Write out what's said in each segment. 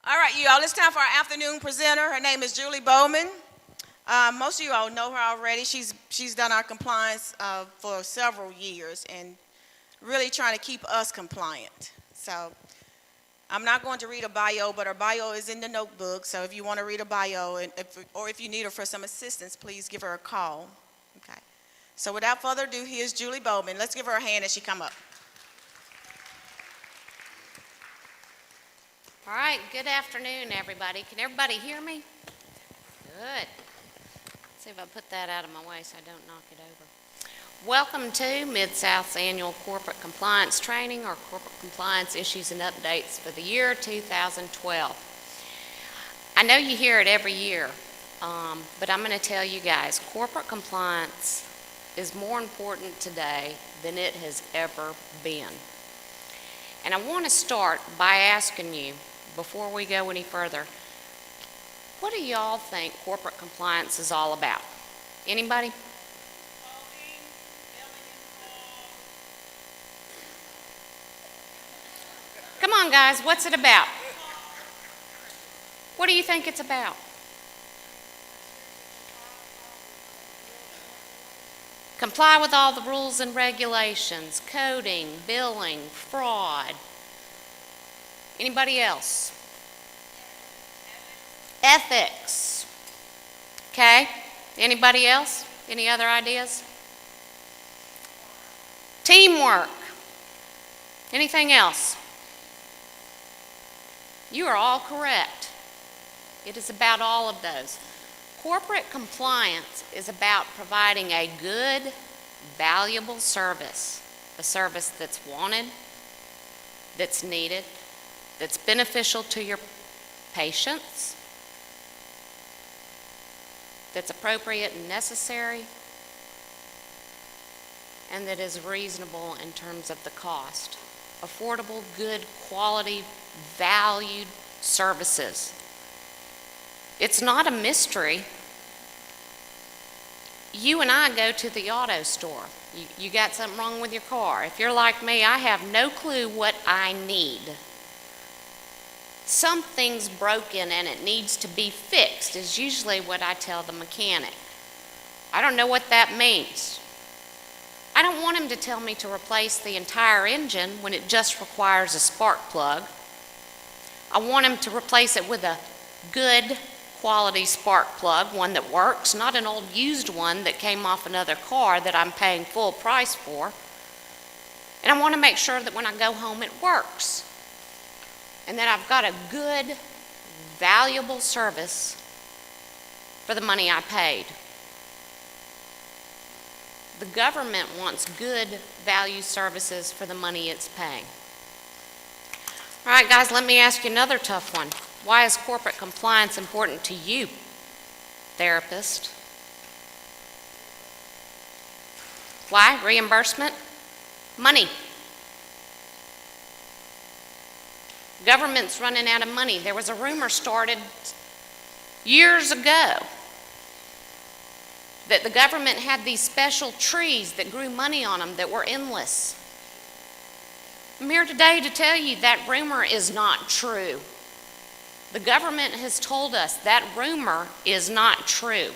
All right, you all, it's time for our afternoon presenter. Her name is Julie Bowman. Most of you all know her already. She's done our compliance for several years and really trying to keep us compliant. So I'm not going to read a bio, but her bio is in the notebook. So if you want to read a bio or if you need her for some assistance, please give her a call. Okay. So without further ado, here's Julie Bowman. Let's give her a hand as she come up. All right, good afternoon, everybody. Can everybody hear me? Good. Let's see if I put that out of my way so I don't knock it over. Welcome to Mid-South's annual corporate compliance training or corporate compliance issues and updates for the year 2012. I know you hear it every year, but I'm going to tell you guys, corporate compliance is more important today than it has ever been. And I want to start by asking you, before we go any further, what do y'all think corporate compliance is all about? Anybody? Come on, guys, what's it about? What do you think it's about? Comply with all the rules and regulations, coding, billing, fraud. Anybody else? Ethics. Okay. Anybody else? Any other ideas? Teamwork. Anything else? You are all correct. It is about all of those. Corporate compliance is about providing a good, valuable service, a service that's wanted, that's needed, that's beneficial to your patients, that's appropriate and necessary, and that is reasonable in terms of the cost. Affordable, good, quality, valued services. It's not a mystery. You and I go to the auto store. You got something wrong with your car. If you're like me, I have no clue what I need. Something's broken and it needs to be fixed is usually what I tell the mechanic. I don't know what that means. I don't want him to tell me to replace the entire engine when it just requires a spark plug. I want him to replace it with a good quality spark plug, one that works, not an old used one that came off another car that I'm paying full price for. And I want to make sure that when I go home it works. And that I've got a good, valuable service for the money I paid. The government wants good value services for the money it's paying. All right, guys, let me ask you another tough one. Why is corporate compliance important to you, therapist? Why? Reimbursement? Money. Government's running out of money. There was a rumor started years ago that the government had these special trees that grew money on them that were endless. I'm here today to tell you that rumor is not true. The government has told us that rumor is not true.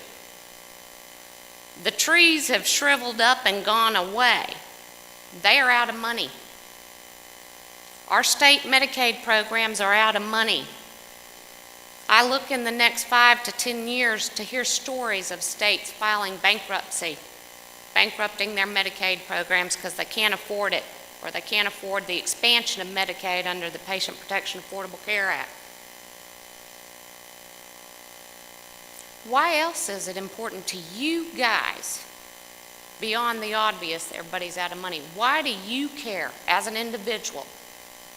The trees have shriveled up and gone away. They are out of money. Our state Medicaid programs are out of money. I look in the next 5 to 10 years to hear stories of states filing bankruptcy, bankrupting their Medicaid programs because they can't afford it, or they can't afford the expansion of Medicaid under the Patient Protection Affordable Care Act. Why else is it important to you guys, beyond the obvious everybody's out of money? Why do you care as an individual?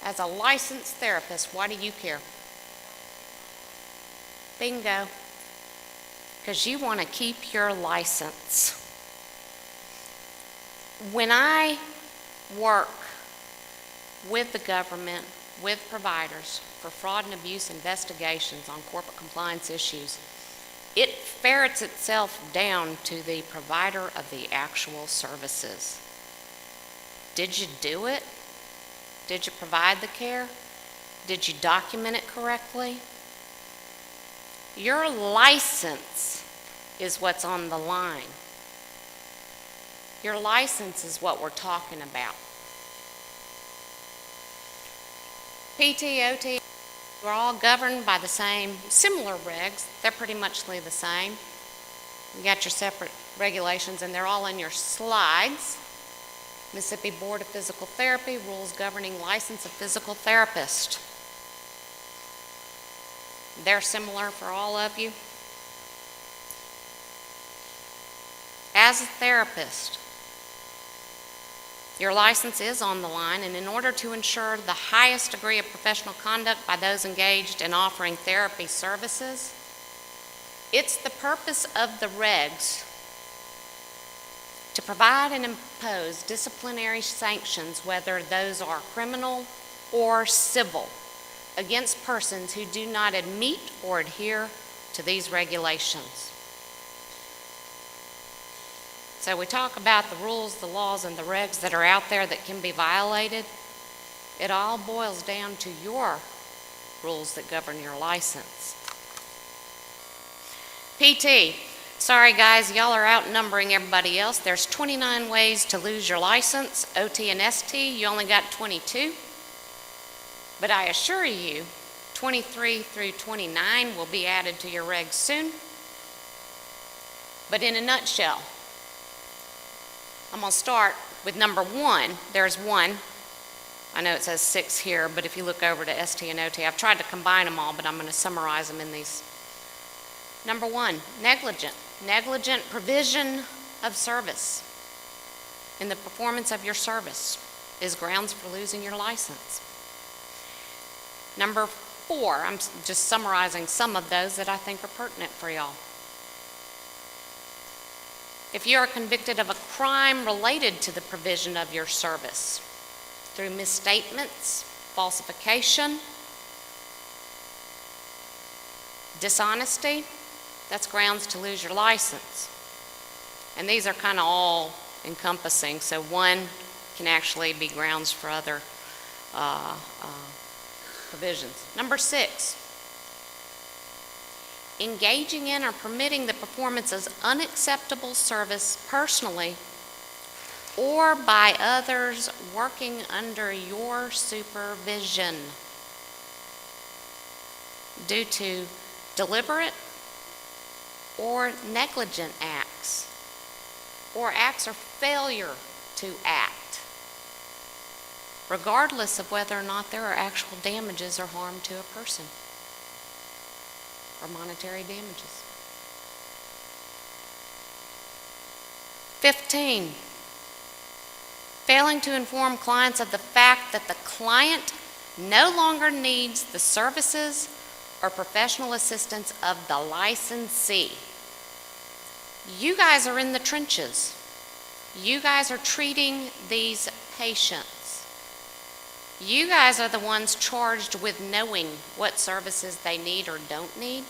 As a licensed therapist, why do you care? Bingo. Because you want to keep your license. When I work with the government, with providers for fraud and abuse investigations on corporate compliance issues, it ferrets itself down to the provider of the actual services. Did you do it? Did you provide the care? did you document it correctly? Your license is what's on the line. Your license is what we're talking about. PT, OT, we're all governed by the same, similar regs. They're pretty much the same. You got your separate regulations, and they're all in your slides. Mississippi Board of Physical Therapy, rules governing license of physical therapist. They're similar for all of you. As a therapist, your license is on the line, and in order to ensure the highest degree of professional conduct by those engaged in offering therapy services, it's the purpose of the regs to provide and impose disciplinary sanctions, whether those are criminal or civil, against persons who do not meet or adhere to these regulations. So we talk about the rules, the laws, and the regs that are out there that can be violated. It all boils down to your rules that govern your license. PT. Sorry guys, y'all are outnumbering everybody else. There's 29 ways to lose your license. OT and ST, you only got 22. But I assure you, 23 through 29 will be added to your regs soon. But in a nutshell, I'm going to start with number 1. There's 1. I know it says 6 here, but if you look over to ST and OT, I've tried to combine them all, but I'm going to summarize them in these. Number 1, negligent. Negligent provision of service in the performance of your service is grounds for losing your license. Number 4, I'm just summarizing some of those that I think are pertinent for y'all. If you are convicted of a crime related to the provision of your service through misstatements, falsification, dishonesty, that's grounds to lose your license. And these are kind of all encompassing, so 1 can actually be grounds for other provisions. Number 6, engaging in or permitting the performance of unacceptable service personally or by others working under your supervision due to deliberate or negligent acts, or acts or failure to act, regardless of whether or not there are actual damages or harm to a person, or monetary damages. 15, failing to inform clients of the fact that the client no longer needs the services or professional assistance of the licensee. You guys are in the trenches. You guys are treating these patients. You guys are the ones charged with knowing what services they need or don't need.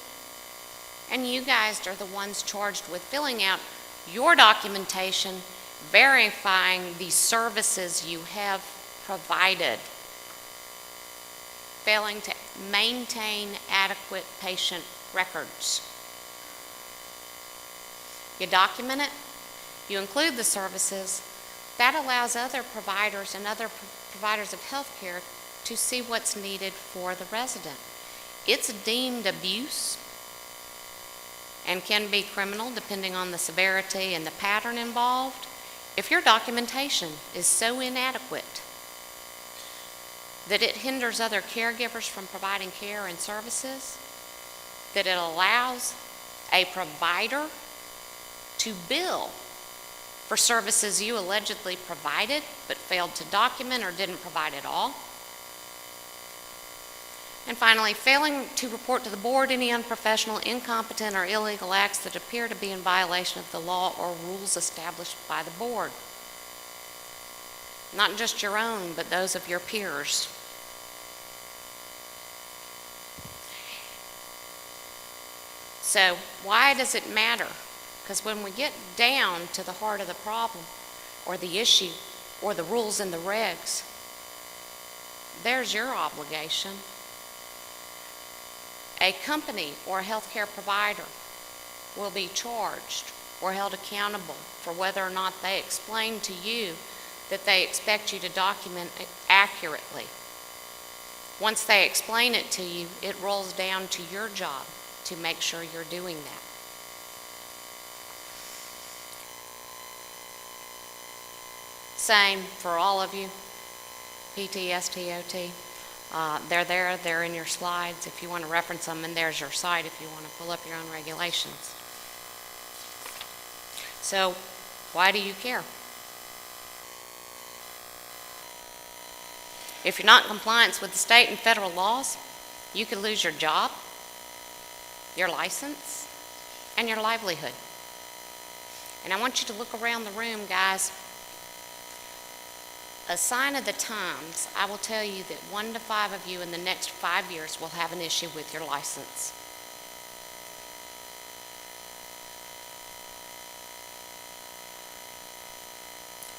And you guys are the ones charged with filling out your documentation, verifying the services you have provided, failing to maintain adequate patient records. You document it, you include the services. That allows other providers and other providers of health care to see what's needed for the resident. It's deemed abuse and can be criminal depending on the severity and the pattern involved if your documentation is so inadequate that it hinders other caregivers from providing care and services, that it allows a provider to bill for services you allegedly provided but failed to document or didn't provide at all. And finally, failing to report to the board any unprofessional, incompetent, or illegal acts that appear to be in violation of the law or rules established by the board. Not just your own, but those of your peers. So why does it matter? Because when we get down to the heart of the problem or the issue or the rules and the regs, there's your obligation. a company or a healthcare provider will be charged or held accountable for whether or not they explain to you that they expect you to document it accurately. Once they explain it to you, it rolls down to your job to make sure you're doing that. Same for all of you, PT, STOT. They're there, they're in your slides if you want to reference them, and there's your site if you want to pull up your own regulations. So, why do you care? If you're not in compliance with the state and federal laws, you could lose your job, your license, and your livelihood. And I want you to look around the room, guys. A sign of the times, I will tell you that 1 to 5 of you in the next 5 years will have an issue with your license.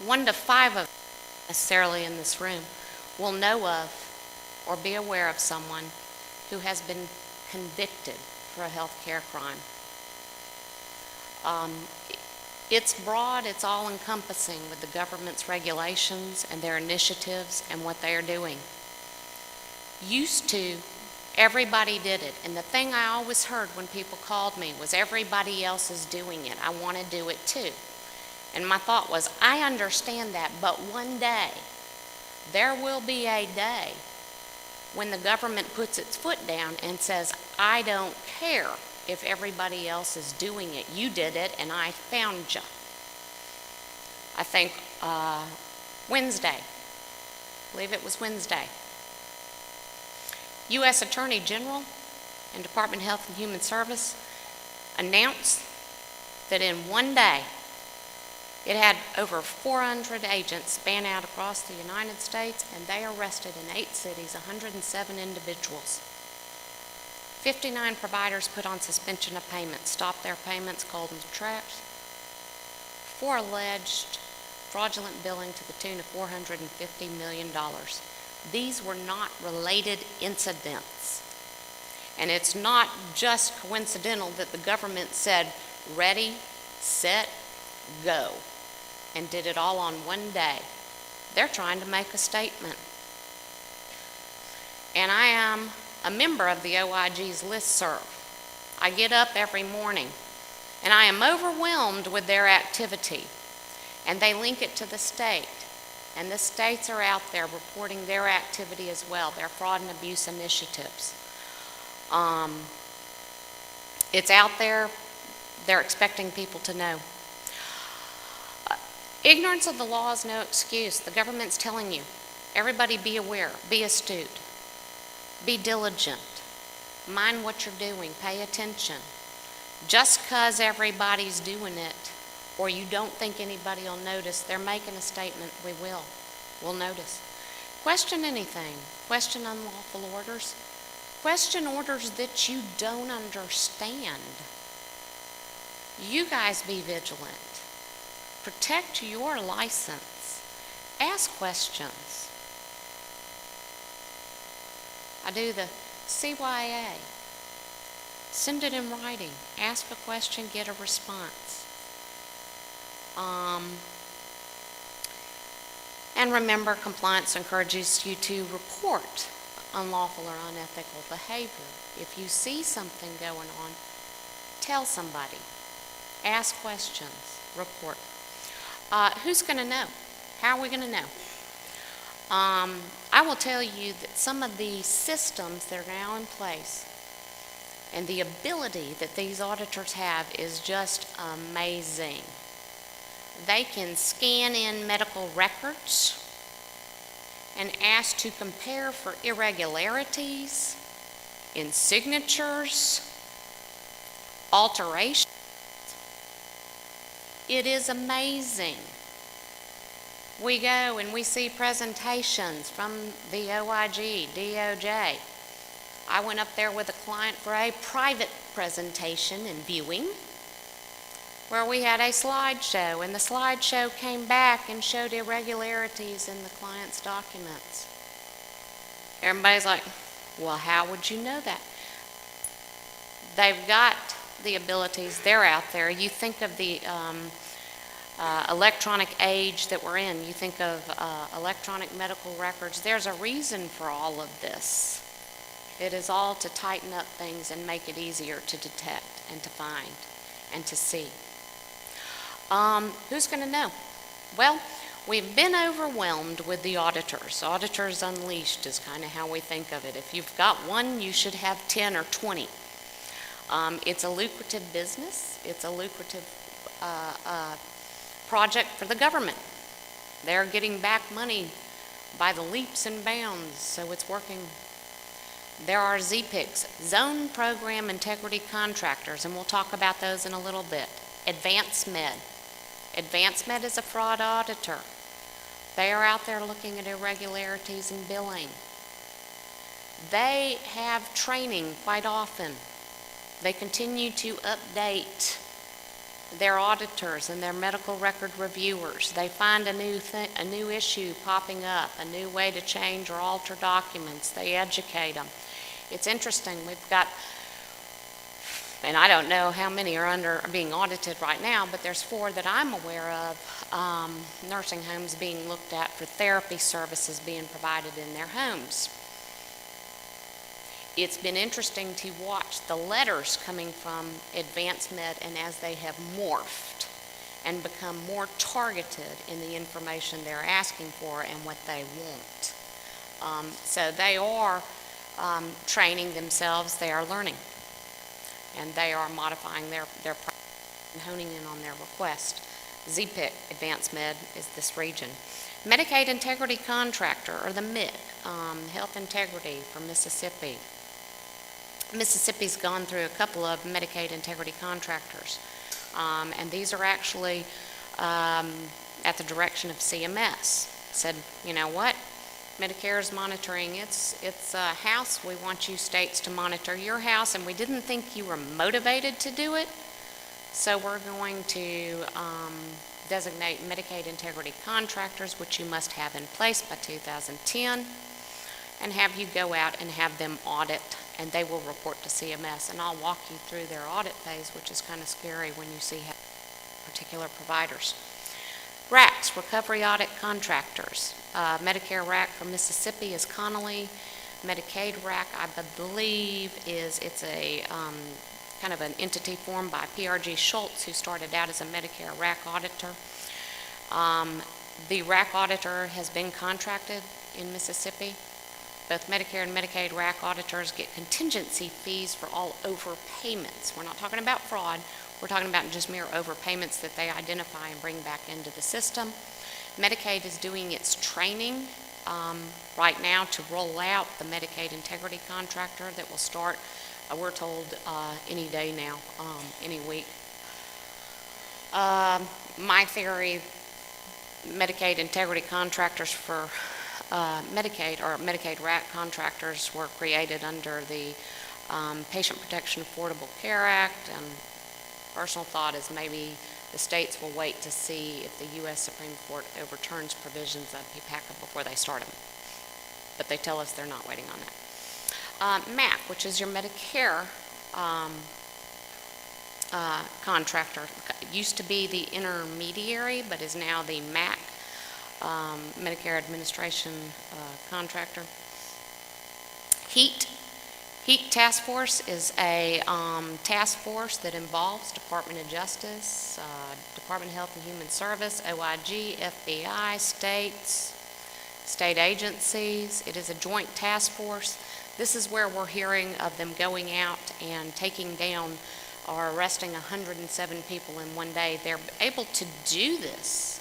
One to 5 of you necessarily in this room will know of or be aware of someone who has been convicted for a health care crime. It's broad, it's all-encompassing with the government's regulations and their initiatives and what they are doing. Used to, everybody did it, and the thing I always heard when people called me was everybody else is doing it, I want to do it too. And my thought was, I understand that, but one day, there will be a day when the government puts its foot down and says, I don't care if everybody else is doing it. You did it, and I found you. I think Wednesday, I believe it was Wednesday, U.S. Attorney General and Department of Health and Human Service announced that in one day, it had over 400 agents span out across the United States, and they arrested in 8 cities 107 individuals. 59 providers put on suspension of payments, stopped their payments, called them tracks, for alleged fraudulent billing to the tune of $450 million. These were not related incidents. And it's not just coincidental that the government said, ready, set, go, and did it all on one day. They're trying to make a statement. And I am a member of the OIG's listserv. I get up every morning, and I am overwhelmed with their activity. And they link it to the state. And the states are out there reporting their activity as well, their fraud and abuse initiatives. It's out there. They're expecting people to know. Ignorance of the law is no excuse. The government's telling you, everybody be aware, be astute, be diligent, mind what you're doing, pay attention. Just because everybody's doing it, or you don't think anybody will notice, they're making a statement, we will. We'll notice. Question anything. Question unlawful orders. Question orders that you don't understand. You guys be vigilant. Protect your license. Ask questions. I do the CYA. Send it in writing. Ask a question, get a response. And remember, compliance encourages you to report unlawful or unethical behavior. If you see something going on, tell somebody. Ask questions. Report. Who's going to know? How are we going to know? I will tell you that some of the systems that are now in place and the ability that these auditors have is just amazing. They can scan in medical records and ask to compare for irregularities in signatures, alterations. It is amazing. We go and we see presentations from the OIG, DOJ. I went up there with a client for a private presentation and viewing where we had a slideshow, and the slideshow came back and showed irregularities in the client's documents. Everybody's like, well, how would you know that? They've got the abilities, they're out there. You think of the electronic age that we're in, you think of electronic medical records. There's a reason for all of this. It is all to tighten up things and make it easier to detect and to find and to see. Who's going to know? Well, we've been overwhelmed with the auditors. Auditors unleashed is kind of how we think of it. If you've got one, you should have 10 or 20. It's a lucrative business. It's a lucrative project for the government. They're getting back money by the leaps and bounds, so it's working. There are ZPICs, Zone Program Integrity Contractors, and we'll talk about those in a little bit. Advance Med. Advance Med is a fraud auditor. They are out there looking at irregularities in billing. They have training quite often. They continue to update their auditors and their medical record reviewers. They find a new issue popping up, a new way to change or alter documents. They educate them. It's interesting. We've got, and I don't know how many are being audited right now, but there's 4 that I'm aware of, nursing homes being looked at for therapy services being provided in their homes. It's been interesting to watch the letters coming from Advance Med, and as they have morphed and become more targeted in the information they're asking for and what they want. So they are training themselves, they are learning, and they are modifying their and honing in on their request. ZPIC, Advance Med, is this region. Medicaid Integrity Contractor, or the MIC, Health Integrity for Mississippi. Mississippi's gone through a couple of Medicaid Integrity Contractors, and these are actually at the direction of CMS. Said, you know what? Medicare is monitoring its house. We want you states to monitor your house, and we didn't think you were motivated to do it, so we're going to designate Medicaid Integrity Contractors, which you must have in place by 2010, and have you go out and have them audit, and they will report to CMS. And I'll walk you through their audit phase, which is kind of scary when you see particular providers. RACs, Recovery Audit Contractors. Medicare RAC for Mississippi is Connolly. Medicaid RAC, I believe, it's a kind of an entity formed by PRG Schultz, who started out as a Medicare RAC auditor. The RAC auditor has been contracted in Mississippi. Both Medicare and Medicaid RAC auditors get contingency fees for all overpayments. We're not talking about fraud. We're talking about just mere overpayments that they identify and bring back into the system. Medicaid is doing its training right now to roll out the Medicaid Integrity Contractor that will start, we're told, any day now, any week. My theory, Medicaid Integrity Contractors for Medicaid, or Medicaid RAC contractors, were created under the Patient Protection Affordable Care Act, and personal thought is maybe the states will wait to see if the U.S. Supreme Court overturns provisions of PPACA before they start them. But they tell us they're not waiting on that. MAC, which is your Medicare contractor, used to be the intermediary, but is now the MAC, Medicare Administration Contractor. HEAT Task Force is a task force that involves Department of Justice, Department of Health and Human Service, OIG, FBI, states, state agencies. It is a joint task force. This is where we're hearing of them going out and taking down or arresting 107 people in one day. They're able to do this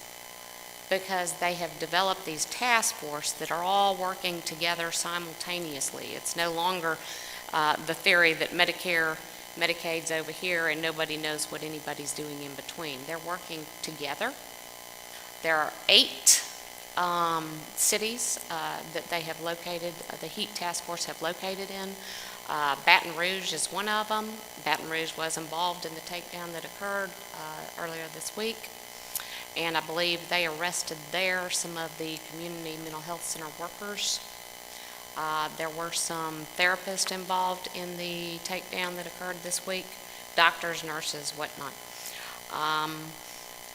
because they have developed these task forces that are all working together simultaneously. It's no longer the theory that Medicaid's over here and nobody knows what anybody's doing in between. They're working together. There are 8 cities that they have located, the HEAT Task Force have located in. Baton Rouge is one of them. Baton Rouge was involved in the takedown that occurred earlier this week. And I believe they arrested there some of the community mental health center workers. There were some therapists involved in the takedown that occurred this week, doctors, nurses, whatnot.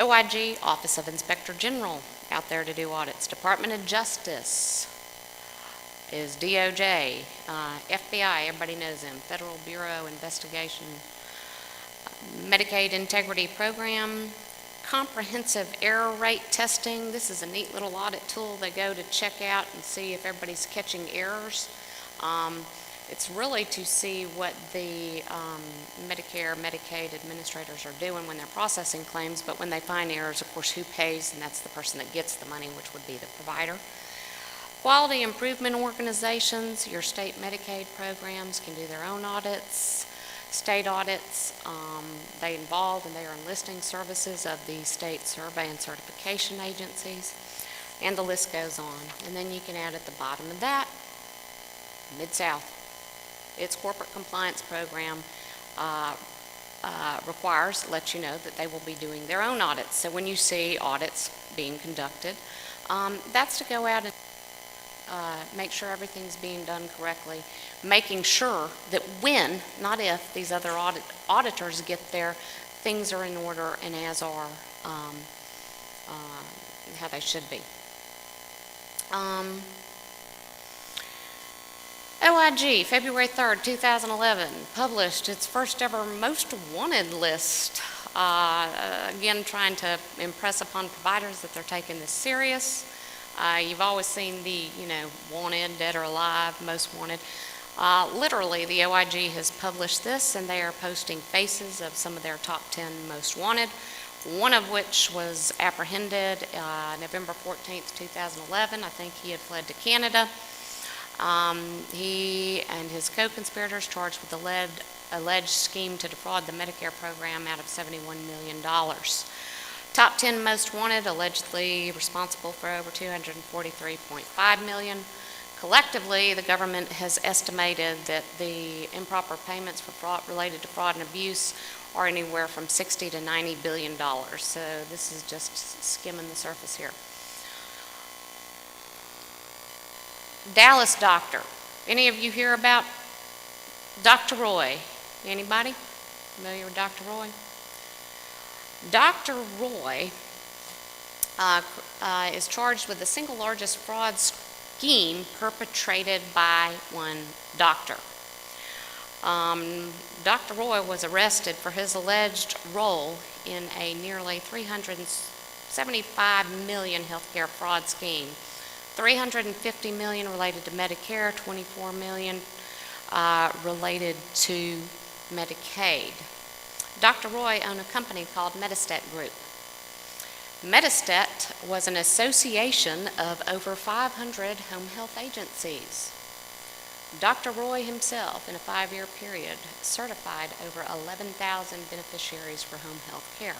OIG, Office of Inspector General, out there to do audits. Department of Justice is DOJ, FBI, everybody knows them, Federal Bureau Investigation, Medicaid Integrity Program, comprehensive error rate testing. This is a neat little audit tool. They go to check out and see if everybody's catching errors. It's really to see what the Medicare, Medicaid administrators are doing when they're processing claims, but when they find errors, of course, who pays? And that's the person that gets the money, which would be the provider. Quality improvement organizations, your state Medicaid programs can do their own audits. State audits, they involve and they are enlisting services of the state survey and certification agencies, and the list goes on. And then you can add at the bottom of that, Mid-South. Its corporate compliance program lets you know that they will be doing their own audits. So when you see audits being conducted, that's to go out and make sure everything's being done correctly, making sure that when, not if, these other auditors get there, things are in order and as are how they should be. OIG, February 3rd, 2011, published its first ever most wanted list. Again, trying to impress upon providers that they're taking this serious. You've always seen the, wanted, dead or alive, most wanted. Literally, the OIG has published this, and they are posting faces of some of their top 10 most wanted, one of which was apprehended November 14th, 2011. I think he had fled to Canada. He and his co-conspirators charged with alleged scheme to defraud the Medicare program out of $71 million. Top 10 most wanted, allegedly responsible for over $243.5 million. Collectively, the government has estimated that the improper payments for fraud related to fraud and abuse are anywhere from $60 to $90 billion. So this is just skimming the surface here. Dallas doctor. Any of you hear about Dr. Roy? Anybody familiar with Dr. Roy? Dr. Roy is charged with the single largest fraud scheme perpetrated by one doctor. Dr. Roy was arrested for his alleged role in a nearly $375 million healthcare fraud scheme. $350 million related to Medicare, $24 million related to Medicaid. Dr. Roy owned a company called Medistat Group. Medistat was an association of over 500 home health agencies. Dr. Roy himself, in a 5-year period, certified over 11,000 beneficiaries for home health care.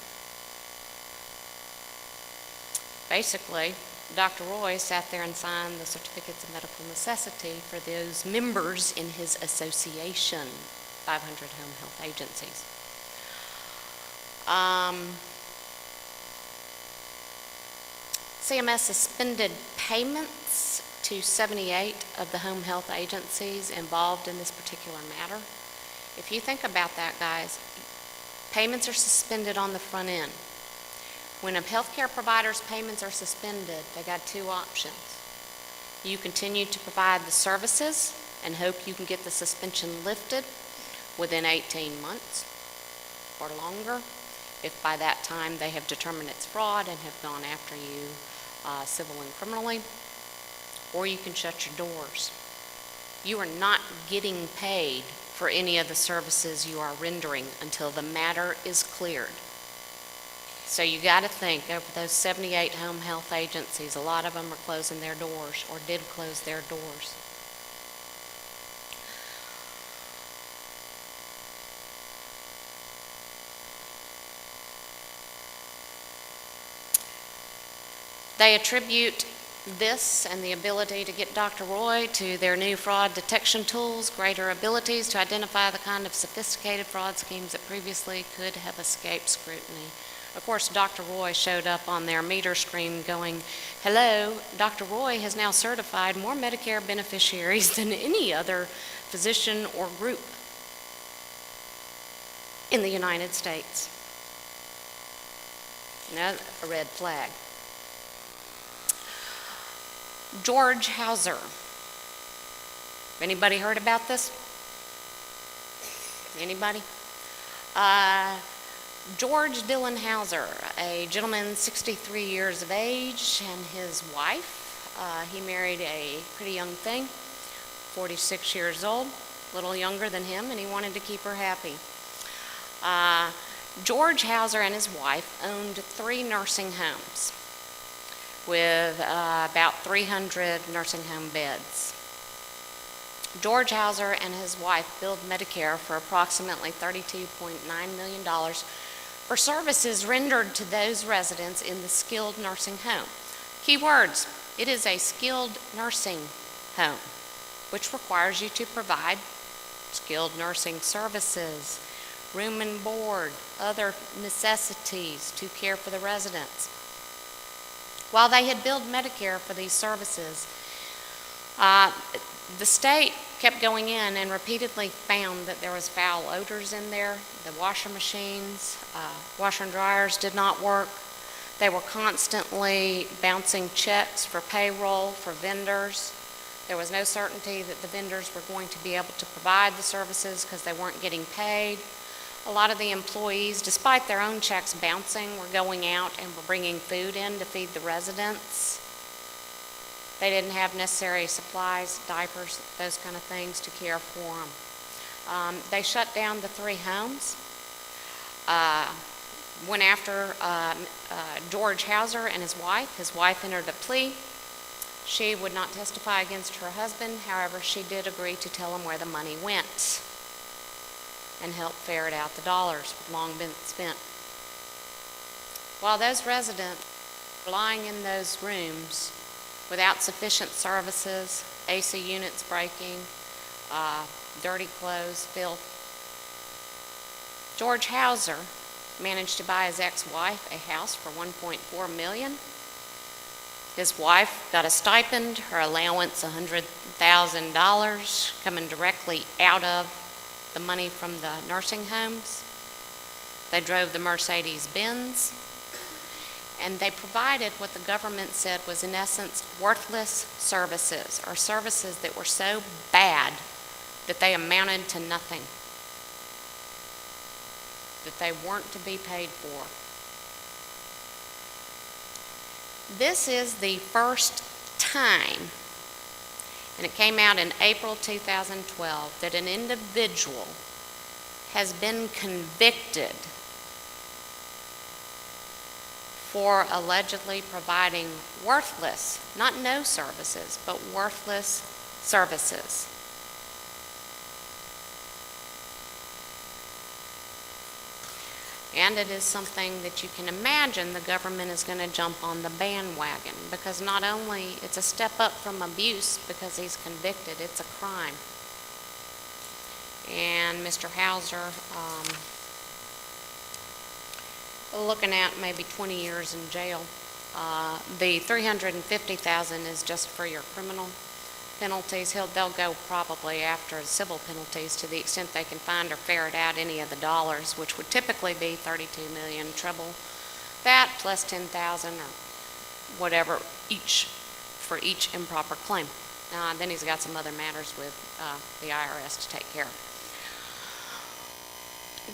Basically, Dr. Roy sat there and signed the certificates of medical necessity for those members in his association, 500 home health agencies. CMS suspended payments to 78 of the home health agencies involved in this particular matter. If you think about that, guys, payments are suspended on the front end. When a healthcare provider's payments are suspended, they got 2 options. You continue to provide the services and hope you can get the suspension lifted within 18 months or longer, if by that time they have determined it's fraud and have gone after you civil and criminally, or you can shut your doors. You are not getting paid for any of the services you are rendering until the matter is cleared. So you got to think, over those 78 home health agencies, a lot of them are closing their doors or did close their doors. They attribute this and the ability to get Dr. Roy to their new fraud detection tools, greater abilities to identify the kind of sophisticated fraud schemes that previously could have escaped scrutiny. Of course, Dr. Roy showed up on their meter screen going, "Hello, Dr. Roy has now certified more Medicare beneficiaries than any other physician or group in the United States." Now, a red flag. George Hauser. Anybody heard about this? Anybody? George Dillon Hauser, a gentleman 63 years of age, and his wife. He married a pretty young thing, 46 years old, a little younger than him, and he wanted to keep her happy. George Hauser and his wife owned 3 nursing homes with about 300 nursing home beds. George Hauser and his wife billed Medicare for approximately $32.9 million for services rendered to those residents in the skilled nursing home. Key words: it is a skilled nursing home, which requires you to provide skilled nursing services, room and board, other necessities to care for the residents. While they had billed Medicare for these services, the state kept going in and repeatedly found that there was foul odors in there. The washer machines, washer and dryers did not work. They were constantly bouncing checks for payroll for vendors. There was no certainty that the vendors were going to be able to provide the services because they weren't getting paid. A lot of the employees, despite their own checks bouncing, were going out and were bringing food in to feed the residents. They didn't have necessary supplies, diapers, those kind of things to care for them. They shut down the 3 homes. Went after George Hauser and his wife. His wife entered a plea. She would not testify against her husband. However, she did agree to tell him where the money went and help ferret out the dollars long been spent. While those residents were lying in those rooms without sufficient services, AC units breaking, dirty clothes, filth, George Hauser managed to buy his ex-wife a house for $1.4 million. His wife got a stipend, her allowance $100,000 coming directly out of the money from the nursing homes. They drove the Mercedes-Benz, and they provided what the government said was in essence worthless services, or services that were so bad that they amounted to nothing, that they weren't to be paid for. This is the first time, and it came out in April 2012, that an individual has been convicted for allegedly providing worthless, not no services, but worthless services. And it is something that you can imagine the government is going to jump on the bandwagon, because not only it's a step up from abuse because he's convicted, it's a crime. And Mr. Hauser, looking at maybe 20 years in jail. The $350,000 is just for your criminal penalties. They'll go probably after civil penalties to the extent they can find or ferret out any of the dollars, which would typically be $32 million, treble that plus $10,000 or whatever for each improper claim. Then he's got some other matters with the IRS to take care of.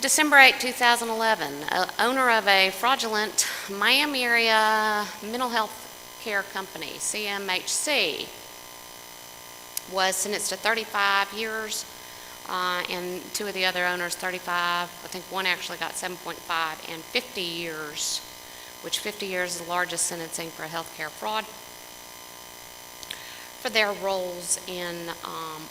December 8, 2011, owner of a fraudulent Miami area mental health care company, CMHC, was sentenced to 35 years, and 2 of the other owners 35. I think one actually got 7.5 and 50 years, which 50 years is the largest sentencing for a healthcare fraud, for their roles in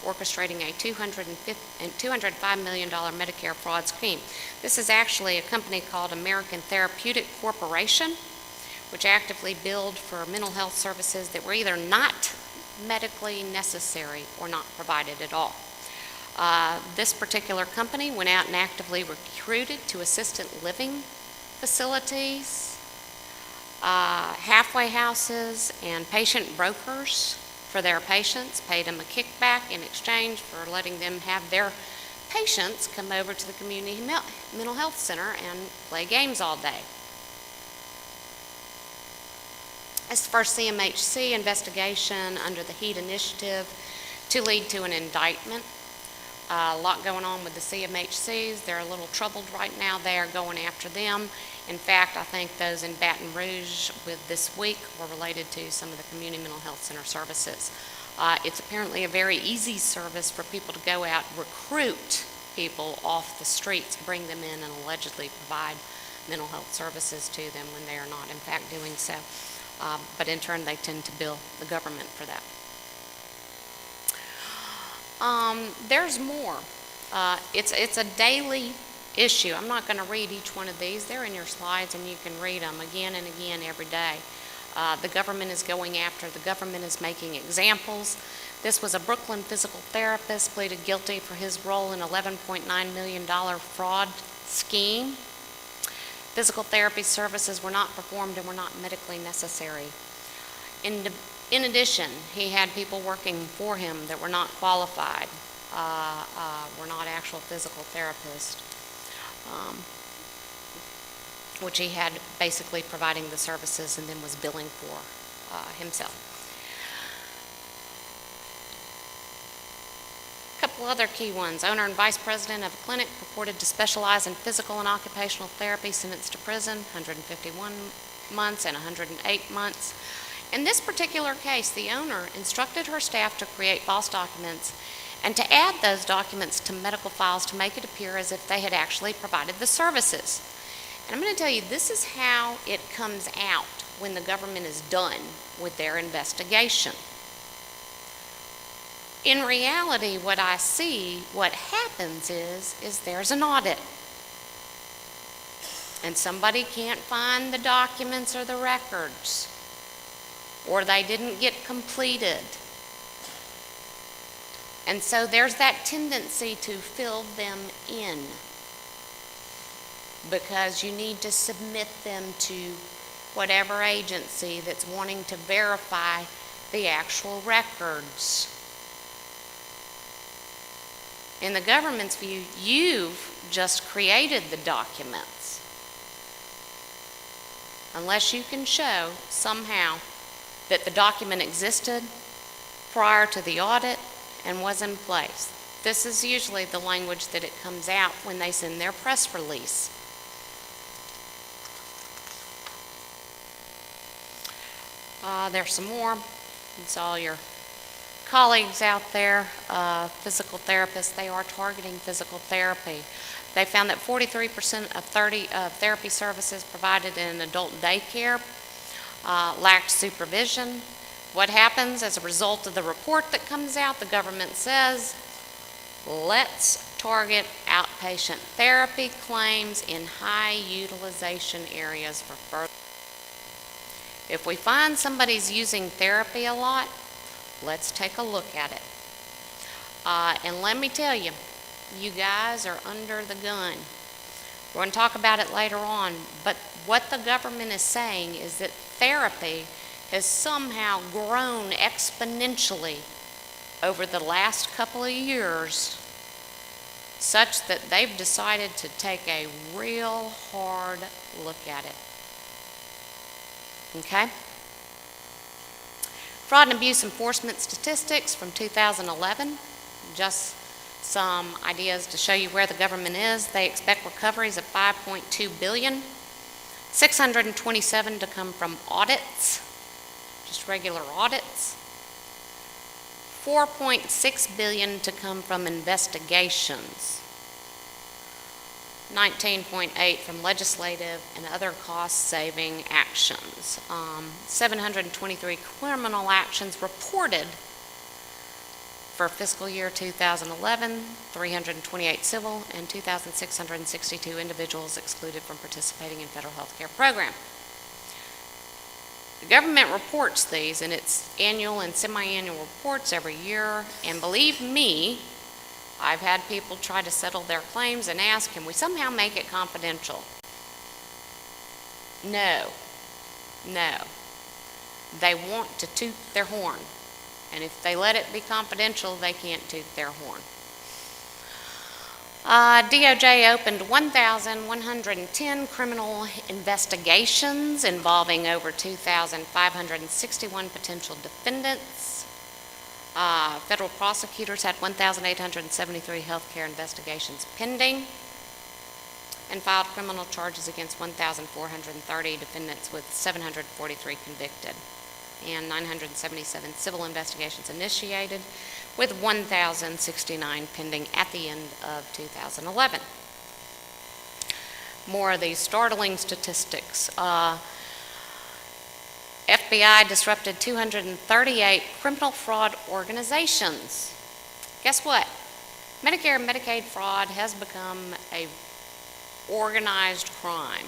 orchestrating a $205 million Medicare fraud scheme. This is actually a company called American Therapeutic Corporation, which actively billed for mental health services that were either not medically necessary or not provided at all. This particular company went out and actively recruited to assisted living facilities, halfway houses, and patient brokers for their patients paid them a kickback in exchange for letting them have their patients come over to the community mental health center and play games all day. It's the first CMHC investigation under the HEAT initiative to lead to an indictment. A lot going on with the CMHCs. They're a little troubled right now. They are going after them. In fact, I think those in Baton Rouge with this week were related to some of the community mental health center services. It's apparently a very easy service for people to go out, recruit people off the streets, bring them in, and allegedly provide mental health services to them when they are not, in fact, doing so. But in turn, they tend to bill the government for that. There's more. It's a daily issue. I'm not going to read each one of these. They're in your slides, and you can read them again and again every day. The government is going after, the government is making examples. This was a Brooklyn physical therapist pleaded guilty for his role in $11.9 million fraud scheme. Physical therapy services were not performed and were not medically necessary. In addition, he had people working for him that were not qualified, were not actual physical therapists, which he had basically providing the services and then was billing for himself. A couple other key ones. Owner and vice president of a clinic purported to specialize in physical and occupational therapy, sentenced to prison, 151 months and 108 months. In this particular case, the owner instructed her staff to create false documents and to add those documents to medical files to make it appear as if they had actually provided the services. And I'm going to tell you, this is how it comes out when the government is done with their investigation. In reality, what I see, what happens is there's an audit. And somebody can't find the documents or the records, or they didn't get completed. And so there's that tendency to fill them in because you need to submit them to whatever agency that's wanting to verify the actual records. In the government's view, you've just created the documents. Unless you can show somehow that the document existed prior to the audit and was in place. This is usually the language that it comes out when they send their press release. There's some more. It's all your colleagues out there, physical therapists. They are targeting physical therapy. They found that 43% of therapy services provided in adult daycare lacked supervision. What happens as a result of the report that comes out? The government says, let's target outpatient therapy claims in high utilization areas for further. If we find somebody's using therapy a lot, let's take a look at it. And let me tell you, you guys are under the gun. We're going to talk about it later on, but what the government is saying is that therapy has somehow grown exponentially over the last couple of years, such that they've decided to take a real hard look at it. Okay? Fraud and abuse enforcement statistics from 2011, just some ideas to show you where the government is. They expect recoveries of $5.2 billion, 627 to come from audits, just regular audits, 4.6 billion to come from investigations, 19.8 from legislative and other cost-saving actions, 723 criminal actions reported for fiscal year 2011, 328 civil, and 2,662 individuals excluded from participating in federal health care program. The government reports these in its annual and semi-annual reports every year, and believe me, I've had people try to settle their claims and ask, can we somehow make it confidential? No, no. They want to toot their horn. And if they let it be confidential, they can't toot their horn. DOJ opened 1,110 criminal investigations involving over 2,561 potential defendants. Federal prosecutors had 1,873 healthcare investigations pending and filed criminal charges against 1,430 defendants, with 743 convicted, and 977 civil investigations initiated, with 1,069 pending at the end of 2011. More of these startling statistics. FBI disrupted 238 criminal fraud organizations. Guess what? Medicare and Medicaid fraud has become a organized crime.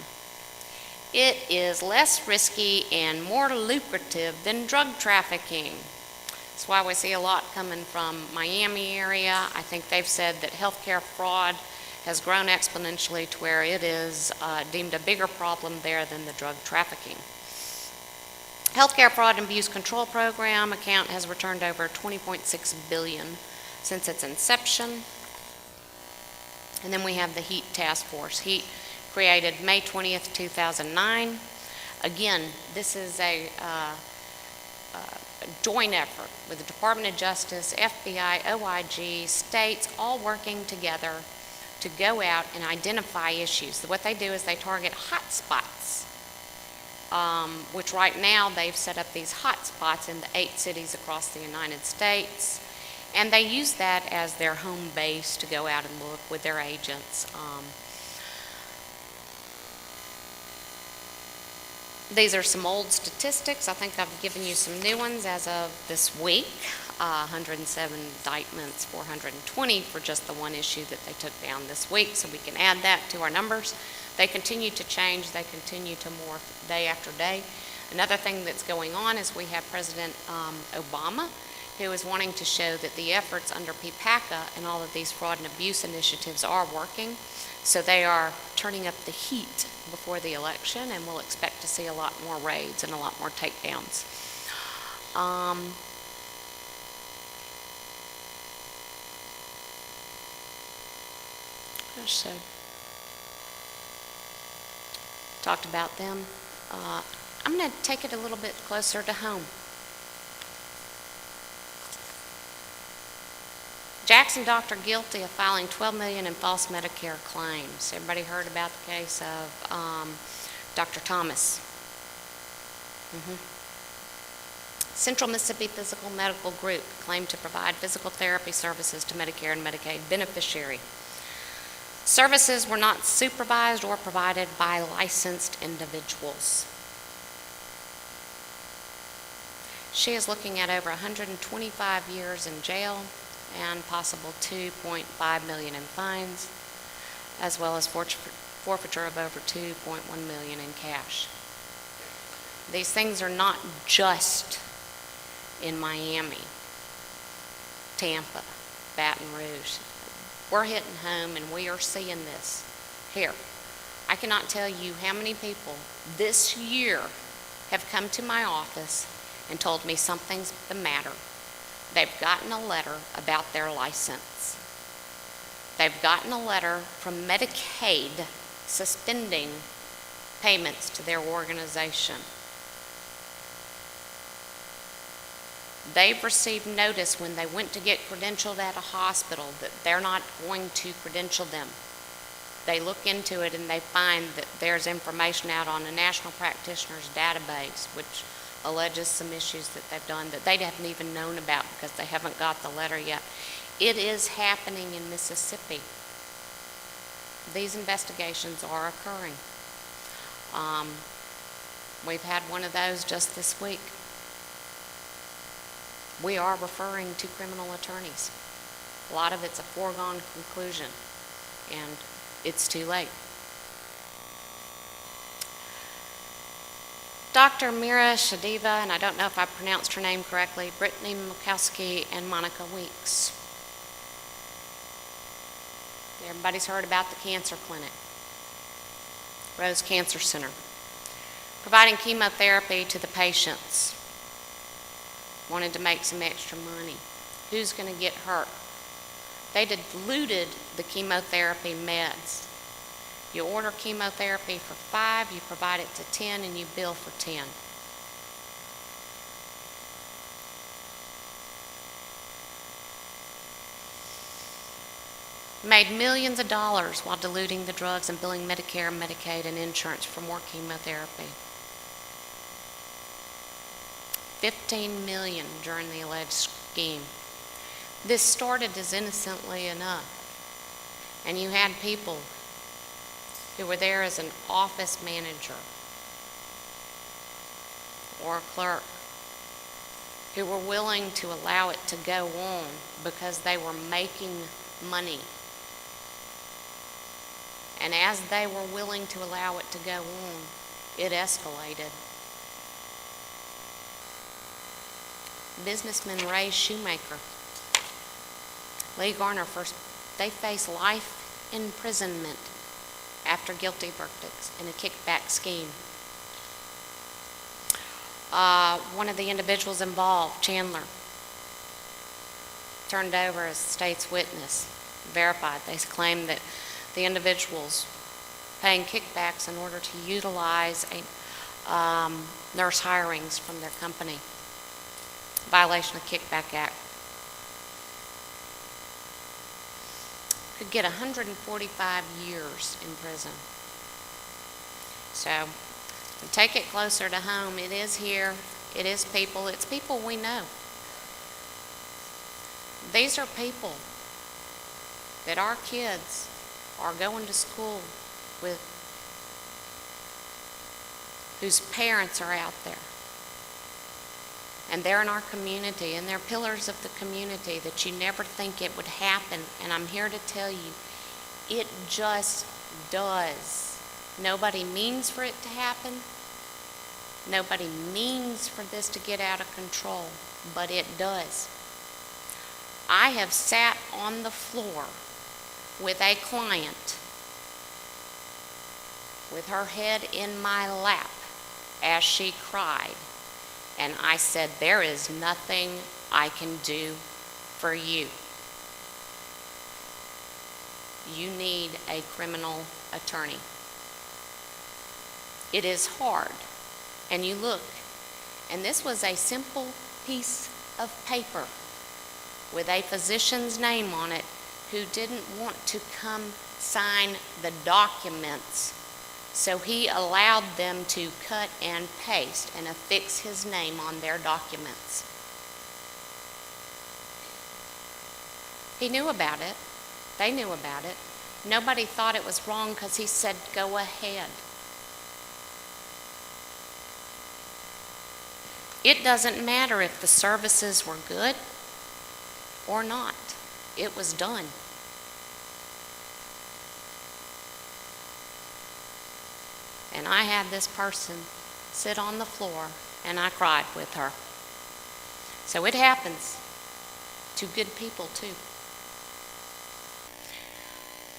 It is less risky and more lucrative than drug trafficking. That's why we see a lot coming from Miami area. I think they've said that healthcare fraud has grown exponentially to where it is deemed a bigger problem there than the drug trafficking. Healthcare Fraud and Abuse Control Program account has returned over $20.6 billion since its inception. And then we have the HEAT Task Force. HEAT created May 20th, 2009. Again, this is a joint effort with the Department of Justice, FBI, OIG, states, all working together to go out and identify issues. What they do is they target hot spots, which right now they've set up these hot spots in the 8 cities across the United States. And they use that as their home base to go out and look with their agents. These are some old statistics. I think I've given you some new ones as of this week. 107 indictments, 420 for just the one issue that they took down this week, so we can add that to our numbers. They continue to change. They continue to morph day after day. Another thing that's going on is we have President Obama, who is wanting to show that the efforts under PPACA and all of these fraud and abuse initiatives are working. So they are turning up the heat before the election, and we'll expect to see a lot more raids and a lot more takedowns. So, talked about them. I'm going to take it a little bit closer to home. Jackson doctor guilty of filing $12 million in false Medicare claims. Everybody heard about the case of Dr. Thomas? Central Mississippi Physical Medical Group claimed to provide physical therapy services to Medicare and Medicaid beneficiary. Services were not supervised or provided by licensed individuals. She is looking at over 125 years in jail and possible $2.5 million in fines, as well as forfeiture of over $2.1 million in cash. These things are not just in Miami, Tampa, Baton Rouge. We're hitting home and we are seeing this here. I cannot tell you how many people this year have come to my office and told me something's the matter. They've gotten a letter about their license. They've gotten a letter from Medicaid suspending payments to their organization. They've received notice when they went to get credentialed at a hospital that they're not going to credential them. They look into it and they find that there's information out on the National Practitioners Database, which alleges some issues that they've done that they haven't even known about because they haven't got the letter yet. It is happening in Mississippi. These investigations are occurring. We've had one of those just this week. We are referring to criminal attorneys. A lot of it's a foregone conclusion, and it's too late. Dr. Mira Shadiva, and I don't know if I pronounced her name correctly, Brittany Mukowski, and Monica Weeks. Everybody's heard about the cancer clinic, Rose Cancer Center. providing chemotherapy to the patients. Wanted to make some extra money. Who's going to get hurt? They diluted the chemotherapy meds. You order chemotherapy for 5, you provide it to 10, and you bill for 10. Made millions of dollars while diluting the drugs and billing Medicare, Medicaid, and insurance for more chemotherapy. $15 million during the alleged scheme. This started as innocently enough. And you had people who were there as an office manager or a clerk who were willing to allow it to go on because they were making money. And as they were willing to allow it to go on, it escalated. Businessman Ray Shoemaker, Lee Garner, they face life imprisonment after guilty verdicts in a kickback scheme. One of the individuals involved, Chandler, turned over as the state's witness, verified. They claimed that the individuals paying kickbacks in order to utilize nurse hirings from their company. Violation of the Kickback Act. Could get 145 years in prison. So, to take it closer to home, it is here, it is people, it's people we know. These are people that our kids are going to school with, whose parents are out there. And they're in our community, and they're pillars of the community that you never think it would happen. And I'm here to tell you, it just does. Nobody means for it to happen. Nobody means for this to get out of control, but it does. I have sat on the floor with a client with her head in my lap as she cried. And I said, there is nothing I can do for you. You need a criminal attorney. It is hard. And you look, and this was a simple piece of paper with a physician's name on it who didn't want to come sign the documents. So he allowed them to cut and paste and affix his name on their documents. He knew about it. They knew about it. Nobody thought it was wrong because he said, go ahead. It doesn't matter if the services were good or not. It was done. And I had this person sit on the floor, and I cried with her. So it happens to good people too.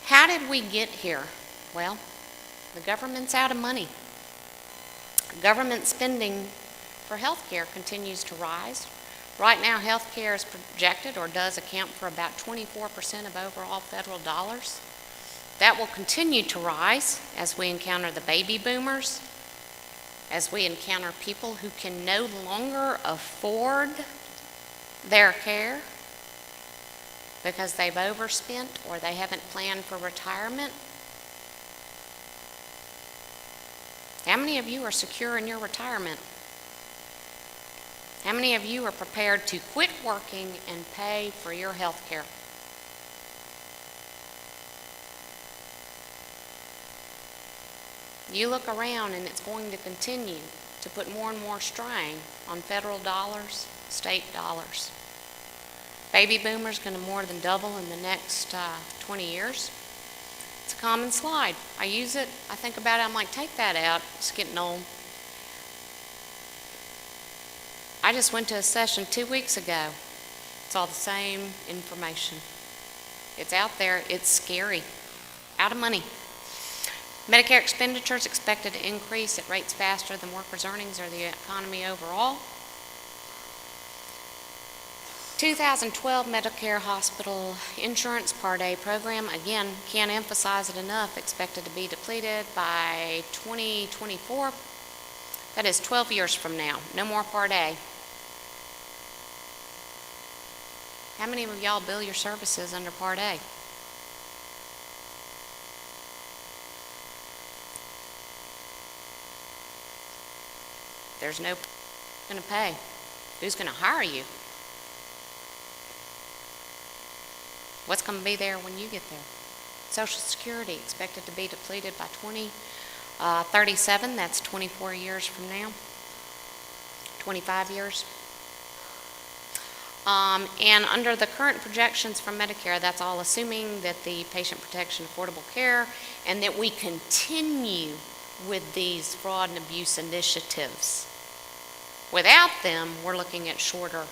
How did we get here? Well, the government's out of money. Government spending for health care continues to rise. Right now, health care is projected or does account for about 24% of overall federal dollars. That will continue to rise as we encounter the baby boomers, as we encounter people who can no longer afford their care because they've overspent or they haven't planned for retirement. How many of you are secure in your retirement? How many of you are prepared to quit working and pay for your health care? You look around and it's going to continue to put more and more strain on federal dollars, state dollars. Baby boomers going to more than double in the next 20 years. It's a common slide. I use it, I think about it, I'm like, take that out, it's getting old. I just went to a session 2 weeks ago. It's all the same information. It's out there, it's scary. Out of money. Medicare expenditures expected to increase at rates faster than workers' earnings or the economy overall. 2012 Medicare Hospital Insurance Part A program, again, can't emphasize it enough, expected to be depleted by 2024. That is 12 years from now. No more Part A. How many of y'all bill your services under Part A? There's no going to pay. Who's going to hire you? What's going to be there when you get there? Social Security expected to be depleted by 2037. That's 24 years from now. 25 years. And under the current projections from Medicare, that's all assuming that the patient protection, affordable care, and that we continue with these fraud and abuse initiatives. Without them, we're looking at shorter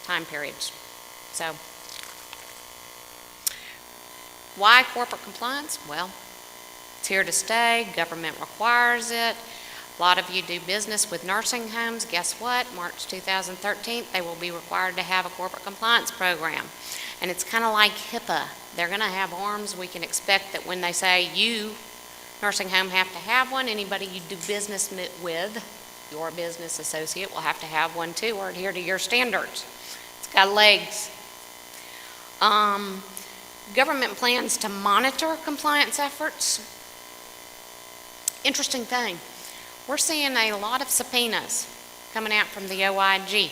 time periods. So, why corporate compliance? Well, it's here to stay. Government requires it. A lot of you do business with nursing homes. Guess what? March 2013, they will be required to have a corporate compliance program. And it's kind of like HIPAA. They're going to have arms. We can expect that when they say you, nursing home, have to have one, anybody you do business with, your business associate, will have to have one too, or adhere to your standards. It's got legs. Government plans to monitor compliance efforts. Interesting thing. We're seeing a lot of subpoenas coming out from the OIG.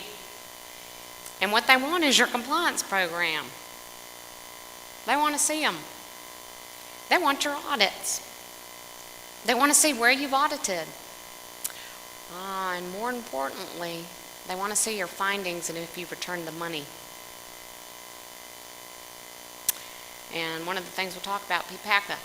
And what they want is your compliance program. They want to see them. They want your audits. They want to see where you've audited. And more importantly, they want to see your findings and if you've returned the money. And one of the things we'll talk about, PPACA.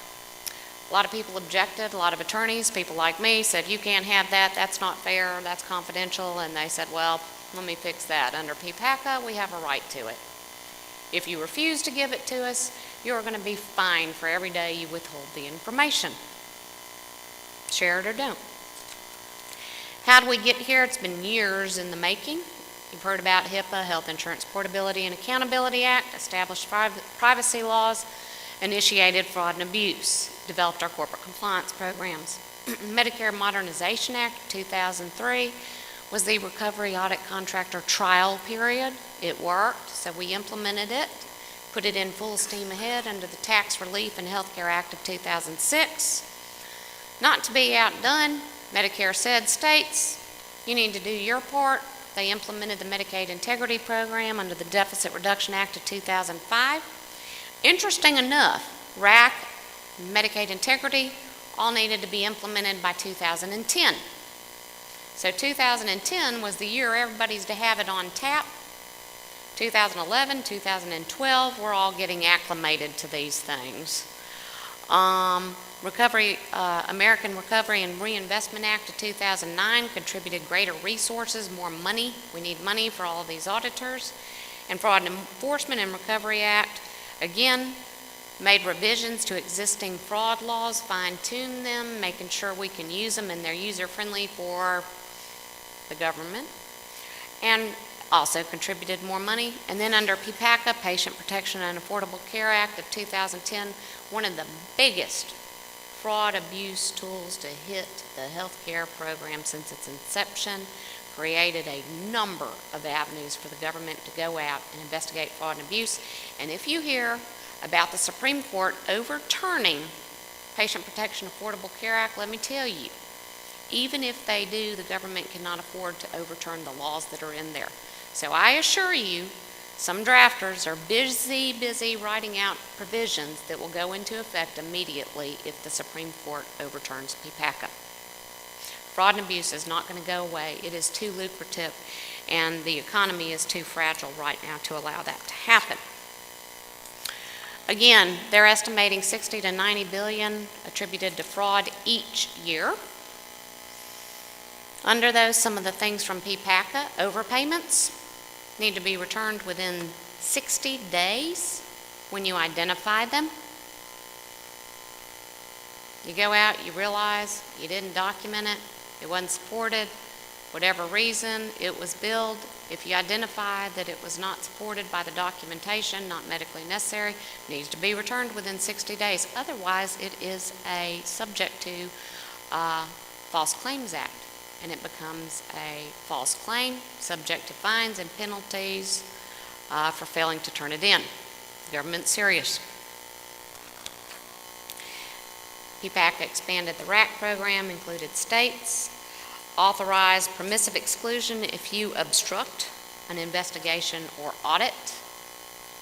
A lot of people objected, a lot of attorneys, people like me, said, you can't have that, that's not fair, that's confidential. And they said, well, let me fix that. Under PPACA, we have a right to it. If you refuse to give it to us, you're going to be fined for every day you withhold the information. Share it or don't. How do we get here? It's been years in the making. You've heard about HIPAA, Health Insurance Portability and Accountability Act, established privacy laws, initiated fraud and abuse, developed our corporate compliance programs. Medicare Modernization Act of 2003 was the recovery audit contractor trial period. It worked, so we implemented it, put it in full steam ahead under the Tax Relief and Healthcare Act of 2006. Not to be outdone, Medicare said, states, you need to do your part. They implemented the Medicaid Integrity Program under the Deficit Reduction Act of 2005. Interesting enough, RAC, Medicaid Integrity, all needed to be implemented by 2010. So 2010 was the year everybody's to have it on tap. 2011, 2012, we're all getting acclimated to these things. American Recovery and Reinvestment Act of 2009 contributed greater resources, more money. We need money for all of these auditors. And Fraud and Enforcement and Recovery Act, again, made revisions to existing fraud laws, fine-tuned them, making sure we can use them and they're user-friendly for the government, and also contributed more money. And then under PPACA, Patient Protection and Affordable Care Act of 2010, one of the biggest fraud abuse tools to hit the health care program since its inception, created a number of avenues for the government to go out and investigate fraud and abuse. And if you hear about the Supreme Court overturning Patient Protection Affordable Care Act, let me tell you, even if they do, the government cannot afford to overturn the laws that are in there. So I assure you, some drafters are busy writing out provisions that will go into effect immediately if the Supreme Court overturns PPACA. Fraud and abuse is not going to go away. It is too lucrative, and the economy is too fragile right now to allow that to happen. Again, they're estimating 60 to 90 billion attributed to fraud each year. Under those, some of the things from PPACA, overpayments need to be returned within 60 days when you identify them. You go out, you realize you didn't document it, it wasn't supported, whatever reason it was billed. If you identify that it was not supported by the documentation, not medically necessary, needs to be returned within 60 days. Otherwise, it is subject to False Claims Act, and it becomes a false claim, subject to fines and penalties for failing to turn it in. The government's serious. PPAC expanded the RAC program, included states, authorized permissive exclusion if you obstruct an investigation or audit.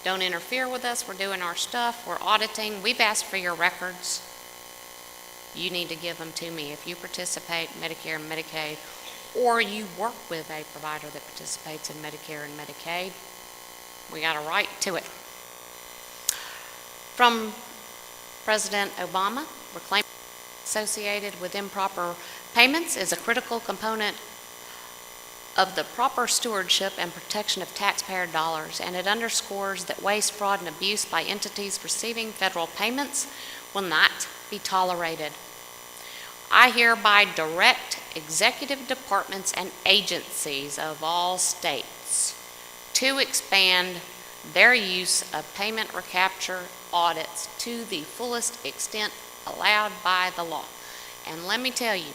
Don't interfere with us, we're doing our stuff, we're auditing, we've asked for your records. You need to give them to me. If you participate in Medicare and Medicaid, or you work with a provider that participates in Medicare and Medicaid, we got a right to it. From President Obama, reclaiming associated with improper payments is a critical component of the proper stewardship and protection of taxpayer dollars, and it underscores that waste, fraud, and abuse by entities receiving federal payments will not be tolerated. I hereby direct executive departments and agencies of all states to expand their use of payment recapture audits to the fullest extent allowed by the law. And let me tell you,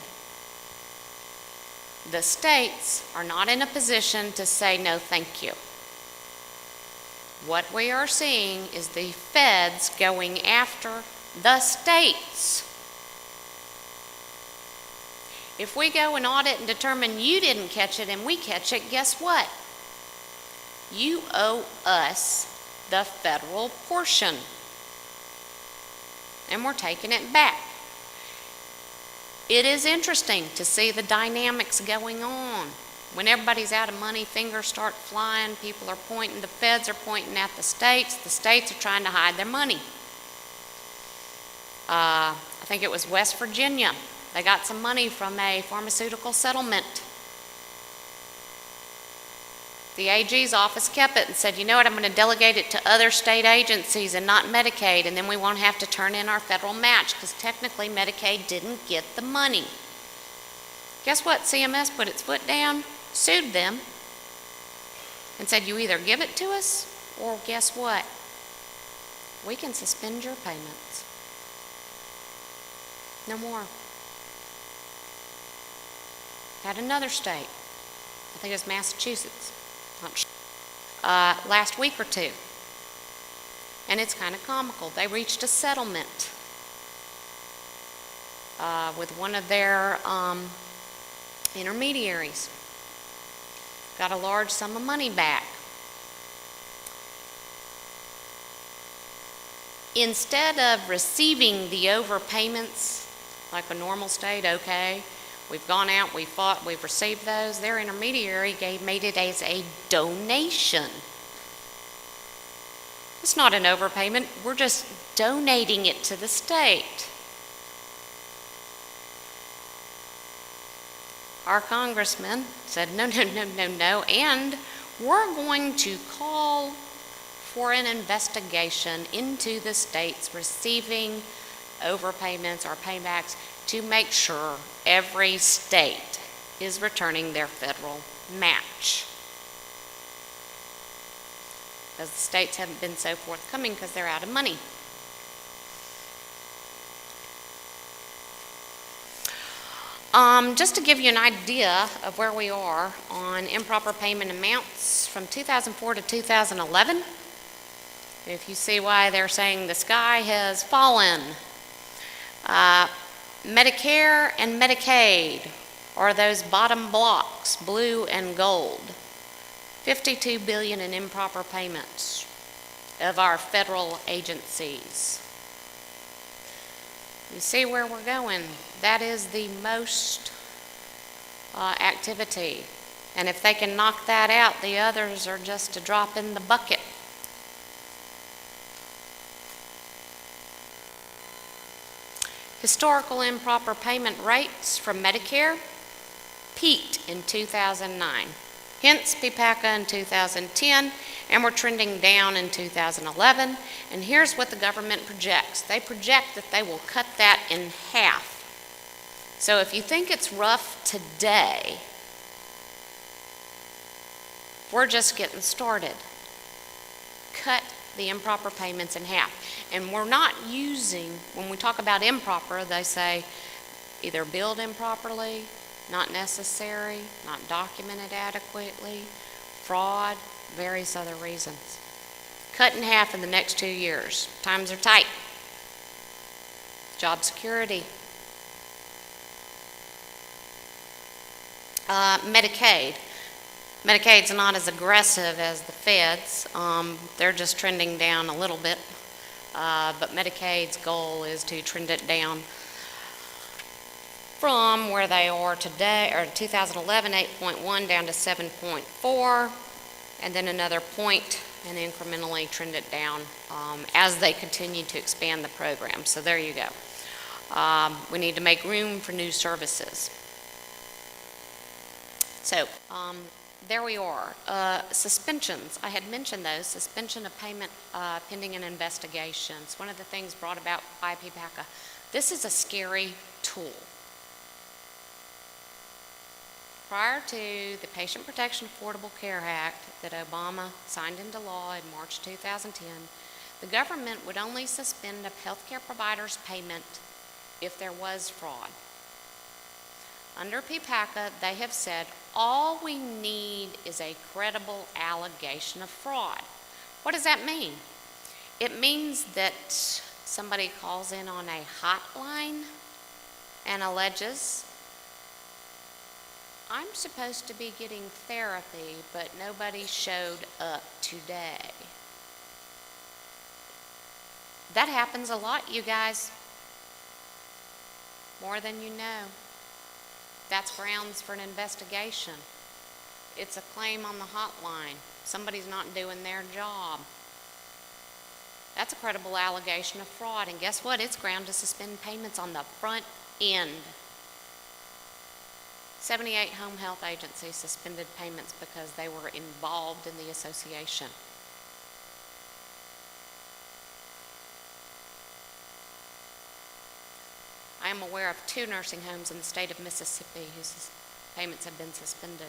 the states are not in a position to say no thank you. What we are seeing is the feds going after the states. If we go and audit and determine you didn't catch it and we catch it, guess what? You owe us the federal portion. And we're taking it back. It is interesting to see the dynamics going on. When everybody's out of money, fingers start flying, people are pointing, the feds are pointing at the states are trying to hide their money. I think it was West Virginia. They got some money from a pharmaceutical settlement. The AG's office kept it and said, you know what, I'm going to delegate it to other state agencies and not Medicaid, and then we won't have to turn in our federal match, because technically Medicaid didn't get the money. Guess what? CMS put its foot down, sued them, and said, you either give it to us, or guess what? We can suspend your payments. No more. Had another state, I think it was Massachusetts, last week or two. And it's kind of comical. They reached a settlement with one of their intermediaries. Got a large sum of money back. Instead of receiving the overpayments like a normal state, okay, we've gone out, we've fought, we've received those, their intermediary made it as a donation. It's not an overpayment, we're just donating it to the state. Our congressman said, no, and we're going to call for an investigation into the states receiving overpayments or paybacks to make sure every state is returning their federal match. Because the states haven't been so forthcoming because they're out of money. Just to give you an idea of where we are on improper payment amounts from 2004 to 2011, if you see why they're saying the sky has fallen, Medicare and Medicaid are those bottom blocks, blue and gold. $52 billion in improper payments of our federal agencies. You see where we're going? That is the most activity. And if they can knock that out, the others are just a drop in the bucket. Historical improper payment rates from Medicare peaked in 2009. hence PPACA in 2010, and we're trending down in 2011. And here's what the government projects. They project that they will cut that in half. So if you think it's rough today, we're just getting started. Cut the improper payments in half. And we're not using, when we talk about improper, they say either billed improperly, not necessary, not documented adequately, fraud, various other reasons. Cut in half in the next 2 years. Times are tight. Job security. Medicaid. Medicaid's not as aggressive as the feds. They're just trending down a little bit. But Medicaid's goal is to trend it down from where they are today, or 2011, 8.1 down to 7.4, and then another point, and incrementally trend it down as they continue to expand the program. So there you go. We need to make room for new services. So there we are. Suspensions, I had mentioned those, suspension of payment pending an investigation. It's one of the things brought about by PPACA. This is a scary tool. Prior to the Patient Protection Affordable Care Act that Obama signed into law in March 2010, the government would only suspend a healthcare provider's payment if there was fraud. Under PPACA, they have said all we need is a credible allegation of fraud. What does that mean? It means that somebody calls in on a hotline and alleges, I'm supposed to be getting therapy, but nobody showed up today. That happens a lot, you guys. More than you know. That's grounds for an investigation. It's a claim on the hotline. Somebody's not doing their job. That's a credible allegation of fraud, and guess what? It's ground to suspend payments on the front end. 78 home health agencies suspended payments because they were involved in the association. I am aware of 2 nursing homes in the state of Mississippi whose payments have been suspended.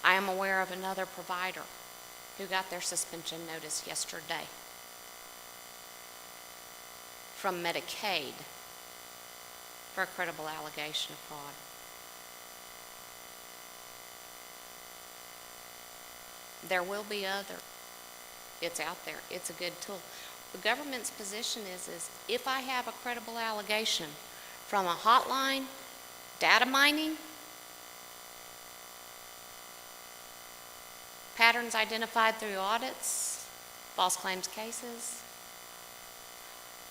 I am aware of another provider who got their suspension notice yesterday from Medicaid for a credible allegation of fraud. There will be others. It's out there. It's a good tool. The government's position is if I have a credible allegation from a hotline, data mining, patterns identified through audits, false claims cases,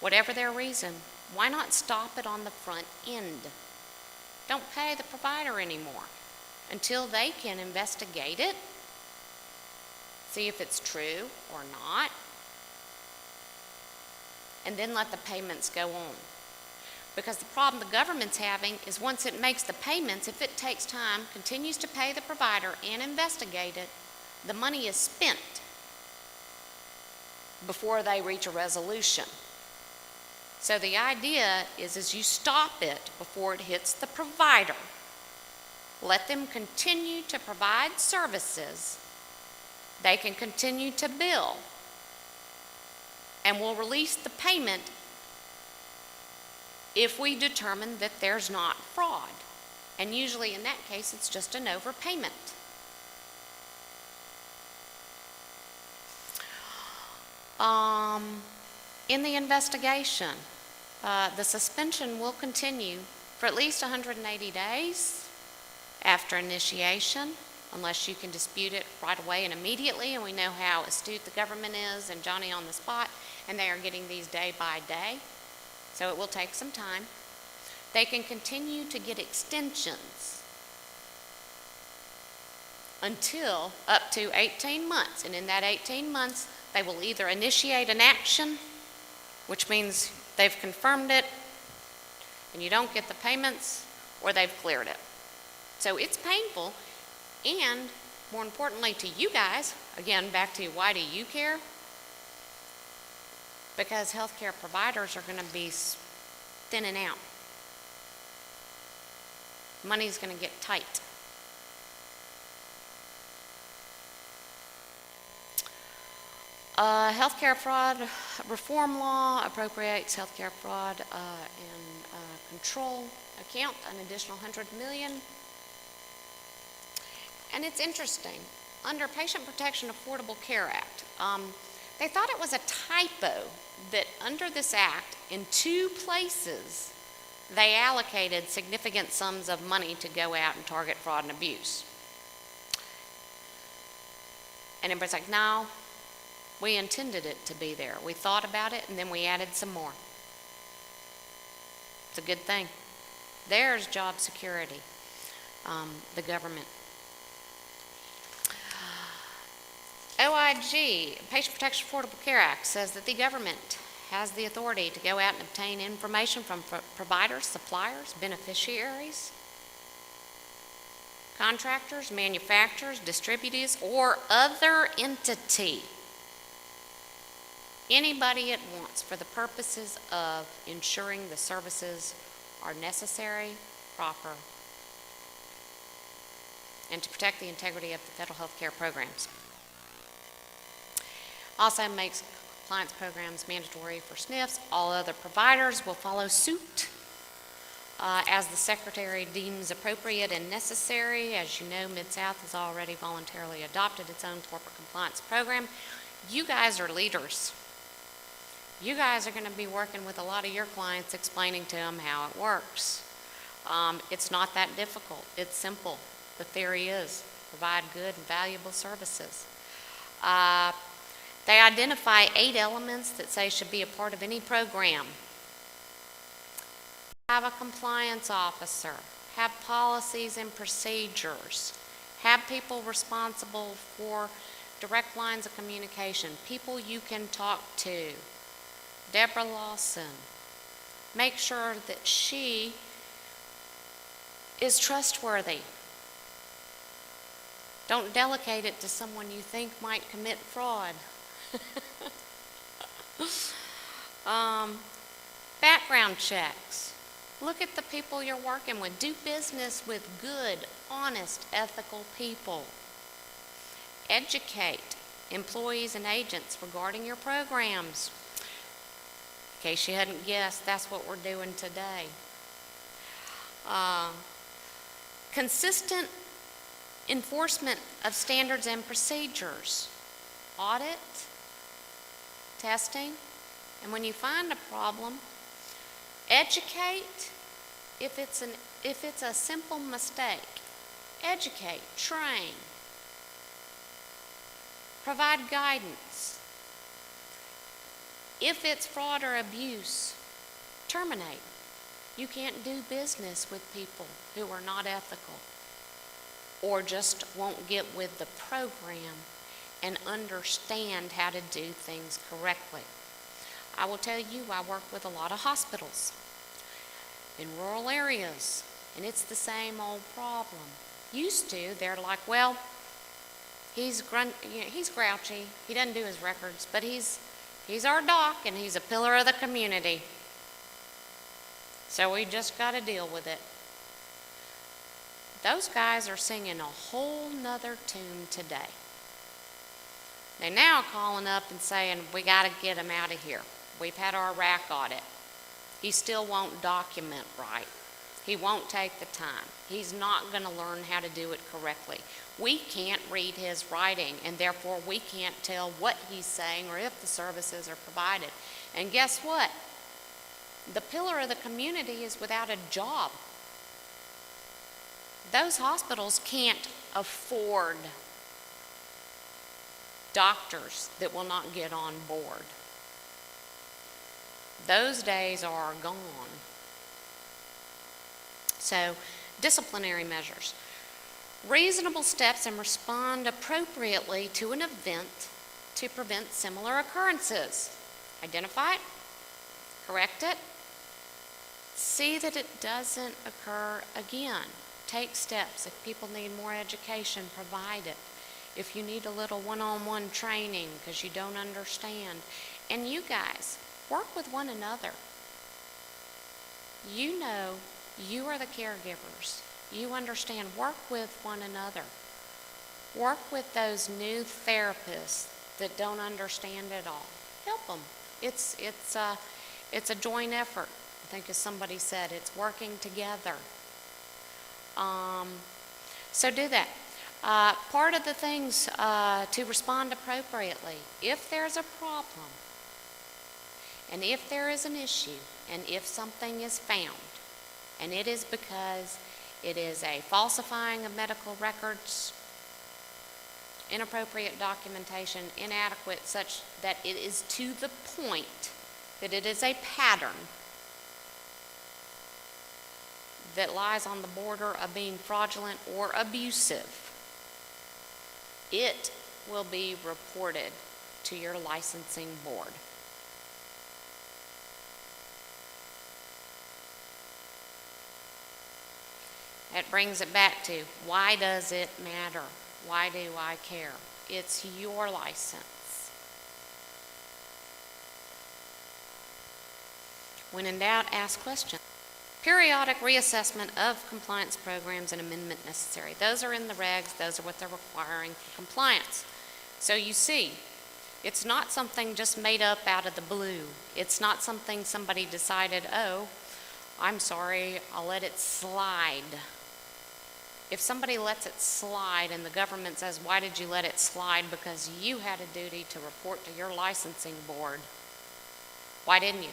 whatever their reason, why not stop it on the front end? Don't pay the provider anymore until they can investigate it, see if it's true or not, and then let the payments go on. Because the problem the government's having is once it makes the payments, if it takes time, continues to pay the provider and investigate it, the money is spent before they reach a resolution. So the idea is you stop it before it hits the provider. Let them continue to provide services. They can continue to bill. And we'll release the payment if we determine that there's not fraud. And usually in that case, it's just an overpayment. In the investigation, the suspension will continue for at least 180 days after initiation, unless you can dispute it right away and immediately, and we know how astute the government is and Johnny on the spot, and they are getting these day by day, so it will take some time. They can continue to get extensions until up to 18 months, and in that 18 months, they will either initiate an action, which means they've confirmed it, and you don't get the payments, or they've cleared it. So it's painful, and more importantly to you guys, again, back to why do you care? Because healthcare providers are going to be thinning out. Money's going to get tight. Healthcare fraud reform law appropriates healthcare fraud and control account an additional $100 million. And it's interesting. Under Patient Protection Affordable Care Act, they thought it was a typo that under this act, in 2 places, they allocated significant sums of money to go out and target fraud and abuse. And everybody's like, no, we intended it to be there. We thought about it, and then we added some more. It's a good thing. There's job security, the government. OIG, Patient Protection Affordable Care Act, says that the government has the authority to go out and obtain information from providers, suppliers, beneficiaries, contractors, manufacturers, distributors, or other entity. Anybody it wants for the purposes of ensuring the services are necessary, proper, and to protect the integrity of the federal health care programs. Also makes compliance programs mandatory for SNFs. All other providers will follow suit as the Secretary deems appropriate and necessary. As you know, Mid-South has already voluntarily adopted its own corporate compliance program. You guys are leaders. You guys are going to be working with a lot of your clients explaining to them how it works. It's not that difficult. It's simple. The theory is provide good and valuable services. They identify 8 elements that say should be a part of any program. Have a compliance officer, have policies and procedures, have people responsible for direct lines of communication, people you can talk to. Deborah Lawson, make sure that she is trustworthy. Don't delegate it to someone you think might commit fraud. Background checks. Look at the people you're working with. Do business with good, honest, ethical people. Educate employees and agents regarding your programs. In case you hadn't guessed, that's what we're doing today. Consistent enforcement of standards and procedures. Audit, testing, and when you find a problem, educate. If it's a simple mistake, educate, train, provide guidance. If it's fraud or abuse, terminate. You can't do business with people who are not ethical or just won't get with the program and understand how to do things correctly. I will tell you, I work with a lot of hospitals in rural areas, and it's the same old problem. Used to, they're like, well, he's grouchy, he doesn't do his records, but he's our doc and he's a pillar of the community. So we just got to deal with it. Those guys are singing a whole nother tune today. They're now calling up and saying, we got to get him out of here. We've had our rack audit. He still won't document right. He won't take the time. He's not going to learn how to do it correctly. We can't read his writing, and therefore we can't tell what he's saying or if the services are provided. And guess what? The pillar of the community is without a job. Those hospitals can't afford doctors that will not get on board. Those days are gone. So, disciplinary measures. Reasonable steps and respond appropriately to an event to prevent similar occurrences. Identify it, correct it, See that it doesn't occur again. Take steps. If people need more education, provide it. If you need a little one-on-one training because you don't understand. And you guys, work with one another. You know, you are the caregivers. You understand. Work with one another. Work with those new therapists that don't understand it all. Help them. It's a joint effort. I think as somebody said, it's working together. So do that. Part of the things to respond appropriately, if there's a problem, and if there is an issue, and if something is found, and it is because it is a falsifying of medical records, inappropriate documentation, inadequate, such that it is to the point that it is a pattern that lies on the border of being fraudulent or abusive, it will be reported to your licensing board. That brings it back to, why does it matter? Why do I care? It's your license. When in doubt, ask questions. Periodic reassessment of compliance programs and amendment necessary. Those are in the regs. Those are what they're requiring for compliance. So you see, it's not something just made up out of the blue. It's not something somebody decided, oh, I'm sorry, I'll let it slide. If somebody lets it slide and the government says, why did you let it slide? Because you had a duty to report to your licensing board. Why didn't you?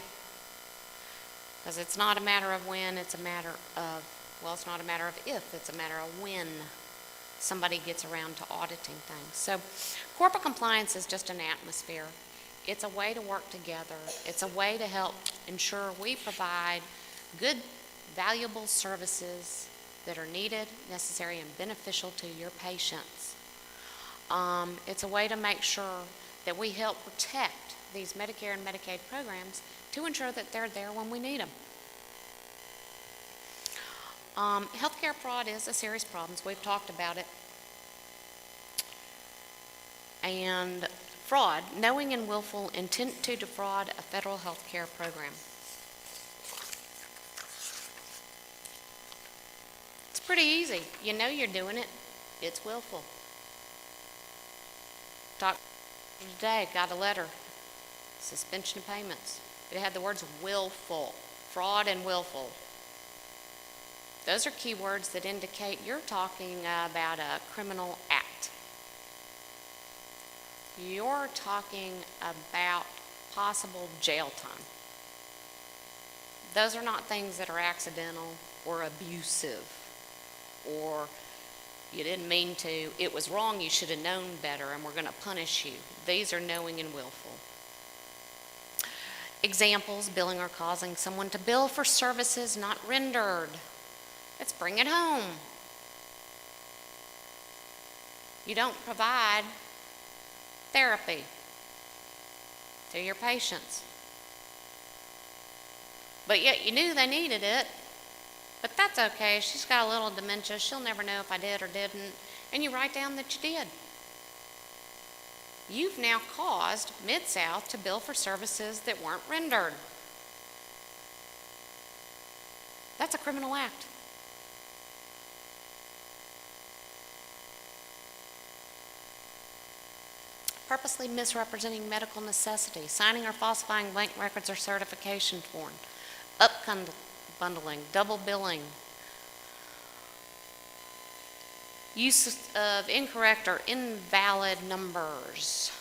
Because it's not a matter of when, it's a matter of, well, it's not a matter of if, it's a matter of when somebody gets around to auditing things. So corporate compliance is just an atmosphere. It's a way to work together. It's a way to help ensure we provide good, valuable services that are needed, necessary, and beneficial to your patients. It's a way to make sure that we help protect these Medicare and Medicaid programs to ensure that they're there when we need them. Healthcare fraud is a serious problem. We've talked about it. And fraud, knowing and willful intent to defraud a federal healthcare program. It's pretty easy. You know you're doing it. It's willful. Talked today, got a letter. Suspension of payments. It had the words willful, fraud and willful. Those are key words that indicate you're talking about a criminal act. You're talking about possible jail time. Those are not things that are accidental or abusive or you didn't mean to, it was wrong, you should have known better and we're going to punish you. These are knowing and willful. Examples, billing or causing someone to bill for services not rendered. Let's bring it home. You don't provide therapy to your patients, but yet you knew they needed it. But that's okay. She's got a little dementia. She'll never know if I did or didn't. And you write down that you did. You've now caused Mid-South to bill for services that weren't rendered. That's a criminal act. Purposely misrepresenting medical necessity, signing or falsifying blank records or certification form, bundling, double billing, use of incorrect or invalid numbers,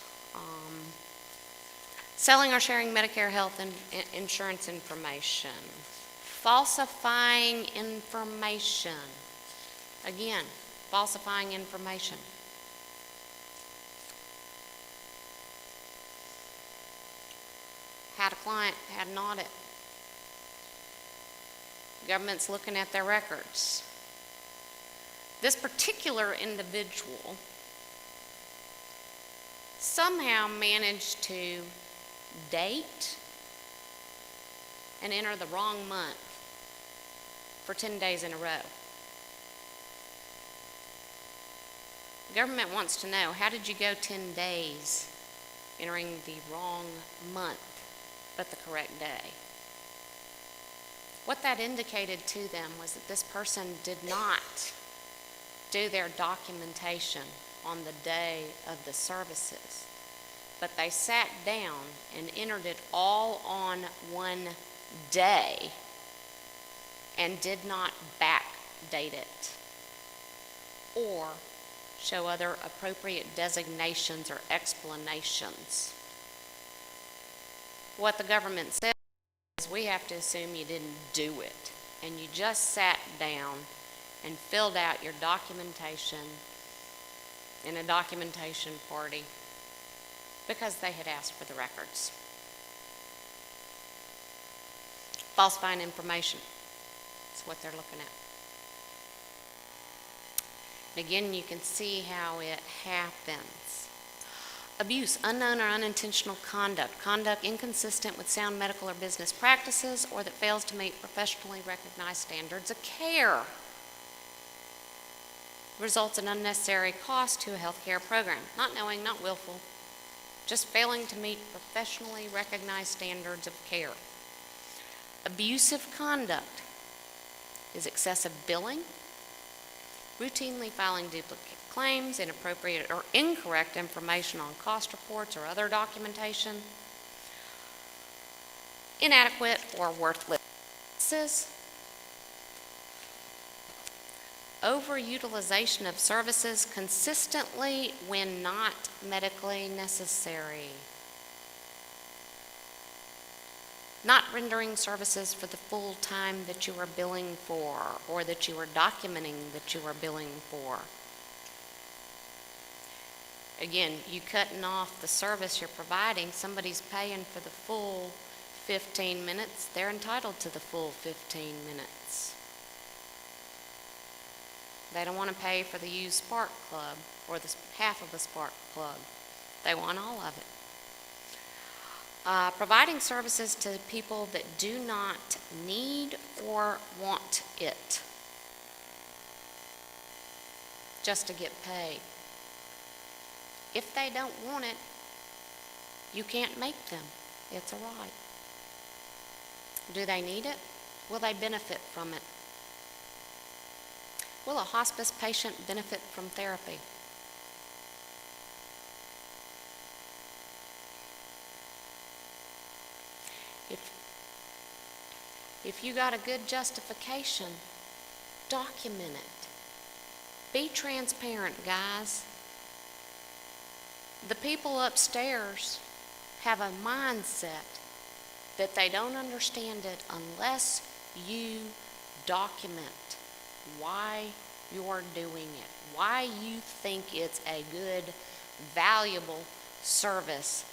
selling or sharing Medicare health and insurance information, falsifying information. Again, falsifying information. Had a client, had an audit. Government's looking at their records. This particular individual somehow managed to date and enter the wrong month for 10 days in a row. The government wants to know, how did you go 10 days entering the wrong month but the correct day? What that indicated to them was that this person did not do their documentation on the day of the services, but they sat down and entered it all on one day and did not backdate it or show other appropriate designations or explanations. What the government says is we have to assume you didn't do it and you just sat down and filled out your documentation in a documentation party because they had asked for the records. Falsifying information is what they're looking at. And again, you can see how it happens. Abuse, unknown or unintentional conduct, conduct inconsistent with sound medical or business practices or that fails to meet professionally recognized standards of care, results in unnecessary cost to a healthcare program. Not knowing, not willful, just failing to meet professionally recognized standards of care. Abusive conduct is excessive billing, routinely filing duplicate claims, inappropriate or incorrect information on cost reports or other documentation, inadequate or worthless services, overutilization of services consistently when not medically necessary, not rendering services for the full time that you are billing for or that you are documenting that you are billing for. Again, you cutting off the service you're providing, somebody's paying for the full 15 minutes, they're entitled to the full 15 minutes. They don't want to pay for the used spark plug or the half of the spark plug. They want all of it. Providing services to people that do not need or want it just to get paid. If they don't want it, you can't make them. It's a right. Do they need it? Will they benefit from it? Will a hospice patient benefit from therapy? If you got a good justification, document it. Be transparent, guys. The people upstairs have a mindset that they don't understand it unless you document why you're doing it, why you think it's a good, valuable service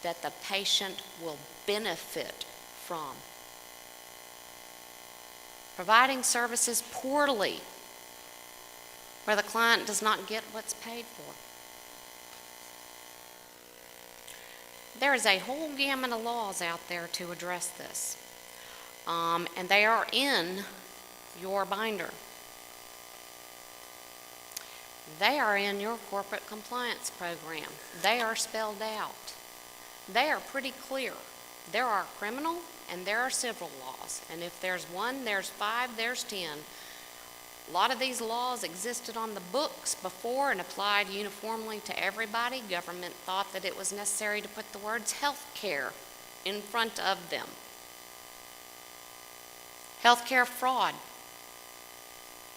that the patient will benefit from. Providing services poorly where the client does not get what's paid for. There is a whole gamut of laws out there to address this, and they are in your binder. They are in your corporate compliance program. They are spelled out. They are pretty clear. There are criminal and there are civil laws, and if there's one, there's 5, there's 10. A lot of these laws existed on the books before and applied uniformly to everybody. Government thought that it was necessary to put the words health care in front of them. Healthcare fraud,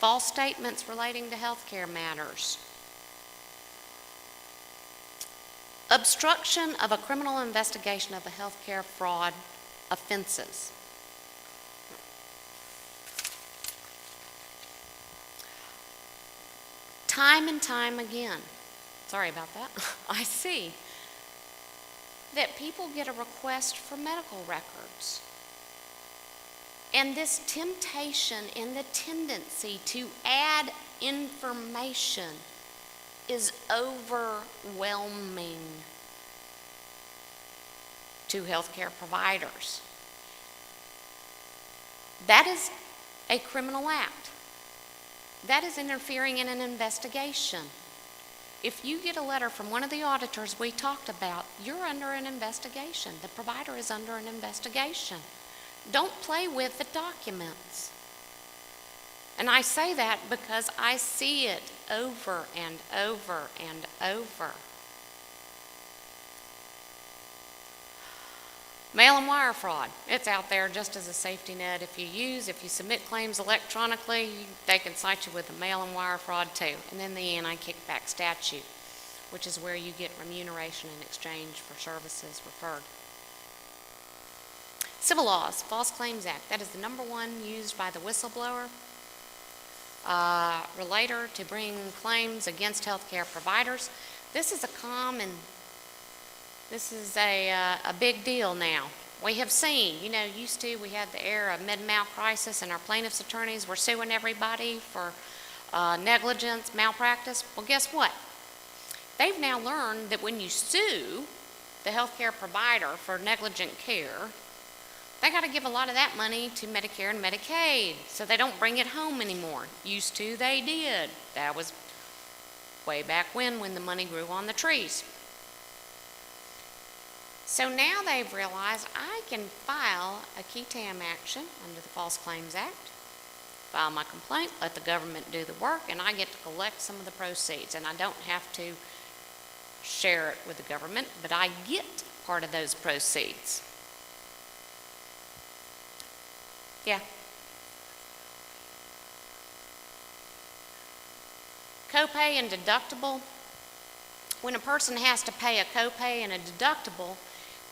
false statements relating to healthcare matters, obstruction of a criminal investigation of a healthcare fraud offenses. Time and time again, sorry about that, I see that people get a request for medical records. And this temptation and the tendency to add information is overwhelming to healthcare providers. That is a criminal act. That is interfering in an investigation. If you get a letter from one of the auditors we talked about, you're under an investigation. The provider is under an investigation. Don't play with the documents. And I say that because I see it over and over and over. Mail and wire fraud. It's out there just as a safety net. If you submit claims electronically, they can cite you with the mail and wire fraud too. And then the anti-kickback statute, which is where you get remuneration in exchange for services referred. Civil laws, False Claims Act. That is the number one used by the whistleblower relator to bring claims against healthcare providers. This is a big deal now. We have seen, used to we had the era of med-mal crisis and our plaintiffs' attorneys were suing everybody for negligence, malpractice. Well, guess what? They've now learned that when you sue the healthcare provider for negligent care, they got to give a lot of that money to Medicare and Medicaid, so they don't bring it home anymore. Used to, they did. That was way back when the money grew on the trees. So now they've realized I can file a key tam action under the False Claims Act, file my complaint, let the government do the work, and I get to collect some of the proceeds. And I don't have to share it with the government, but I get part of those proceeds. Yeah. Copay and deductible. When a person has to pay a copay and a deductible,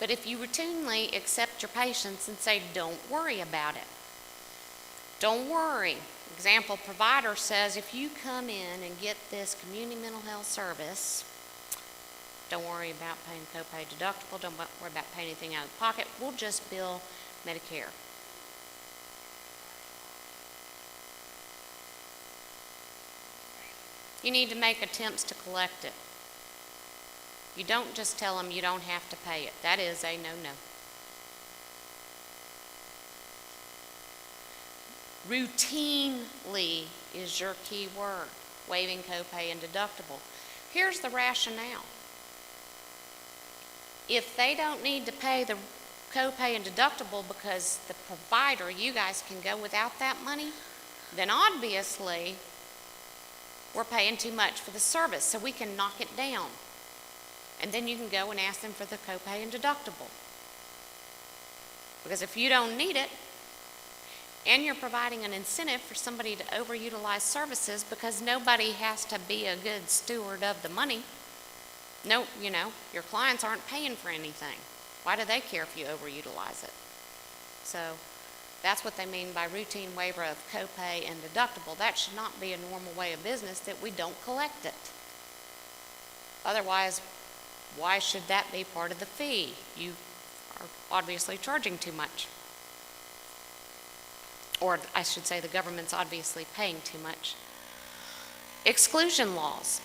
but if you routinely accept your patients and say, don't worry about it. Don't worry. Example, provider says, if you come in and get this community mental health service, don't worry about paying copay deductible, don't worry about paying anything out of pocket, we'll just bill Medicare. You need to make attempts to collect it. You don't just tell them you don't have to pay it. That is a no-no. Routinely is your key word, waiving copay and deductible. Here's the rationale. If they don't need to pay the copay and deductible because the provider, you guys can go without that money, then obviously we're paying too much for the service, so we can knock it down. And then you can go and ask them for the copay and deductible. Because if you don't need it, and you're providing an incentive for somebody to overutilize services because nobody has to be a good steward of the money. No, your clients aren't paying for anything. Why do they care if you overutilize it? So that's what they mean by routine waiver of copay and deductible. That should not be a normal way of business that we don't collect it. Otherwise, why should that be part of the fee? You are obviously charging too much. Or I should say the government's obviously paying too much. Exclusion laws.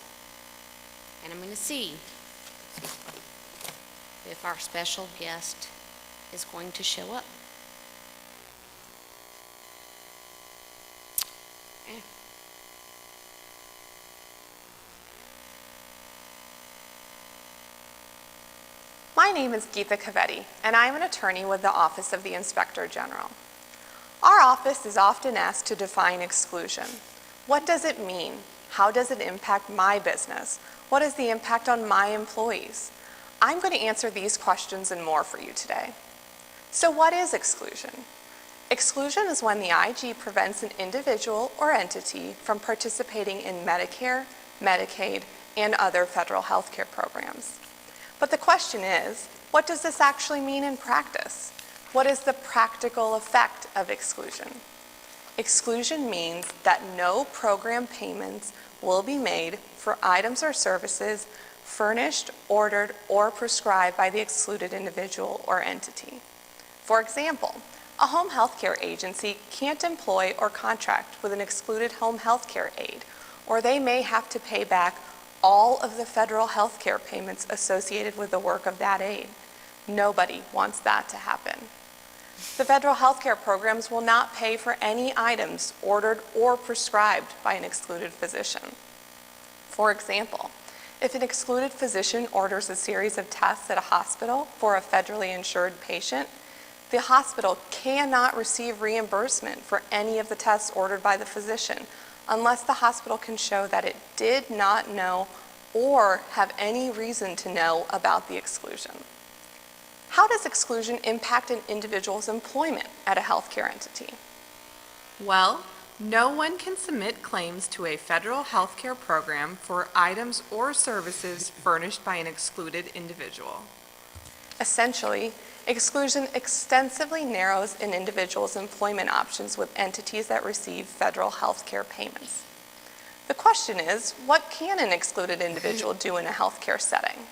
And I'm going to see if our special guest is going to show up. My name is Geetha Kavetti, and I am an attorney with the Office of the Inspector General. Our office is often asked to define exclusion. What does it mean? How does it impact my business? What is the impact on my employees? I'm going to answer these questions and more for you today. So what is exclusion? Exclusion is when the IG prevents an individual or entity from participating in Medicare, Medicaid, and other federal health care programs. But the question is, what does this actually mean in practice? What is the practical effect of exclusion? Exclusion means that no program payments will be made for items or services furnished, ordered, or prescribed by the excluded individual or entity. For example, a home health care agency can't employ or contract with an excluded home health care aide, or they may have to pay back all of the federal health care payments associated with the work of that aide. Nobody wants that to happen. The federal health care programs will not pay for any items ordered or prescribed by an excluded physician. For example, if an excluded physician orders a series of tests at a hospital for a federally insured patient, the hospital cannot receive reimbursement for any of the tests ordered by the physician unless the hospital can show that it did not know or have any reason to know about the exclusion. How does exclusion impact an individual's employment at a healthcare entity? Well, no one can submit claims to a federal healthcare program for items or services furnished by an excluded individual. Essentially, exclusion extensively narrows an individual's employment options with entities that receive federal health care payments. The question is, what can an excluded individual do in a healthcare setting?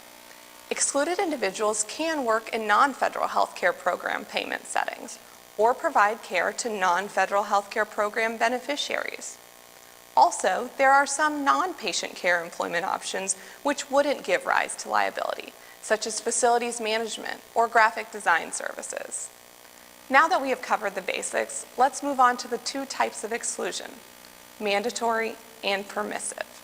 Excluded individuals can work in non-federal health care program payment settings or provide care to non-federal health care program beneficiaries. Also, there are some non-patient care employment options which wouldn't give rise to liability, such as facilities management or graphic design services. Now that we have covered the basics, let's move on to the two types of exclusion, mandatory and permissive.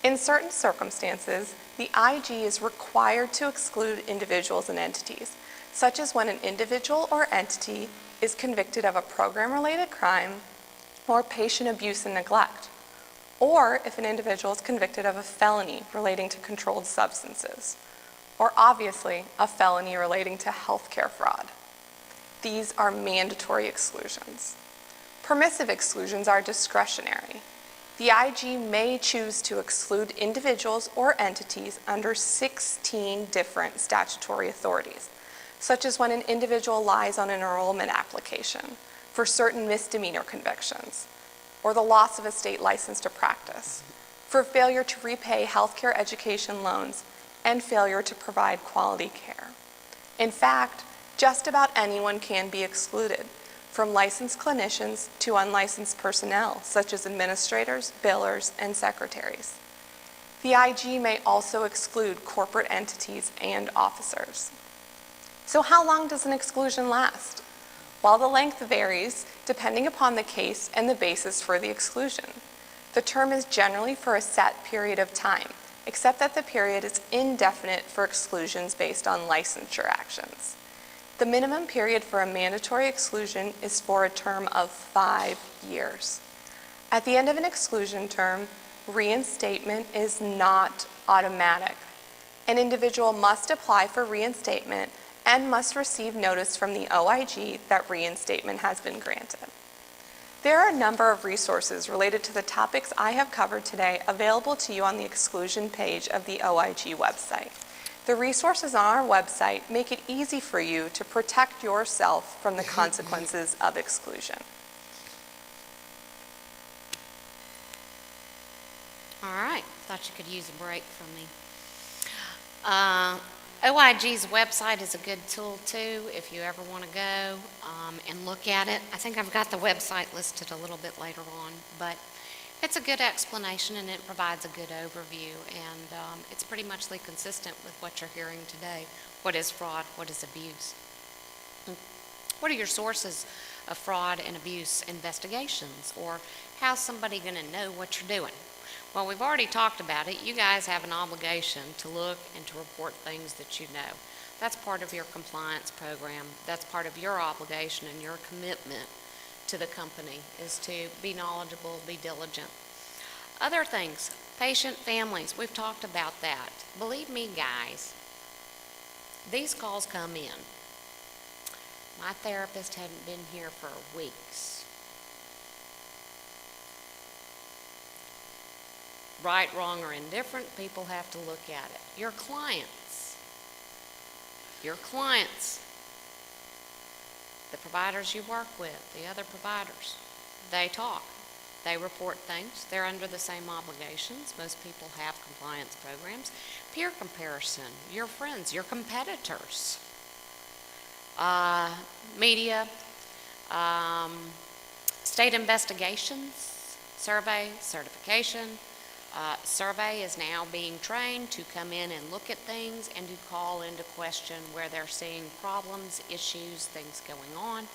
In certain circumstances, the IG is required to exclude individuals and entities, such as when an individual or entity is convicted of a program-related crime or patient abuse and neglect, or if an individual is convicted of a felony relating to controlled substances, or obviously a felony relating to healthcare fraud. These are mandatory exclusions. Permissive exclusions are discretionary. The IG may choose to exclude individuals or entities under 16 different statutory authorities, such as when an individual lies on an enrollment application for certain misdemeanor convictions, or the loss of a state license to practice, for failure to repay healthcare education loans, and failure to provide quality care. In fact, just about anyone can be excluded, from licensed clinicians to unlicensed personnel, such as administrators, billers, and secretaries. The IG may also exclude corporate entities and officers. So how long does an exclusion last? While the length varies depending upon the case and the basis for the exclusion. The term is generally for a set period of time, except that the period is indefinite for exclusions based on licensure actions. The minimum period for a mandatory exclusion is for a term of 5 years. At the end of an exclusion term, reinstatement is not automatic. An individual must apply for reinstatement and must receive notice from the OIG that reinstatement has been granted. There are a number of resources related to the topics I have covered today available to you on the exclusion page of the OIG website. The resources on our website make it easy for you to protect yourself from the consequences of exclusion. All right, thought you could use a break from me. OIG's website is a good tool too if you ever want to go and look at it. I think I've got the website listed a little bit later on, but it's a good explanation and it provides a good overview, and it's pretty much consistent with what you're hearing today. What is fraud? What is abuse? What are your sources of fraud and abuse investigations? Or how's somebody going to know what you're doing? Well, we've already talked about it. You guys have an obligation to look and to report things that you know. That's part of your compliance program. That's part of your obligation and your commitment to the company, is to be knowledgeable, be diligent. Other things, patient families, we've talked about that. Believe me, guys, these calls come in. My therapist hadn't been here for weeks. Right, wrong, or indifferent, people have to look at it. Your clients, the providers you work with, the other providers, they talk. They report things. They're under the same obligations. Most people have compliance programs. Peer comparison, your friends, your competitors. Media, state investigations, survey, certification, Survey is now being trained to come in and look at things and to call into question where they're seeing problems, issues, things going on.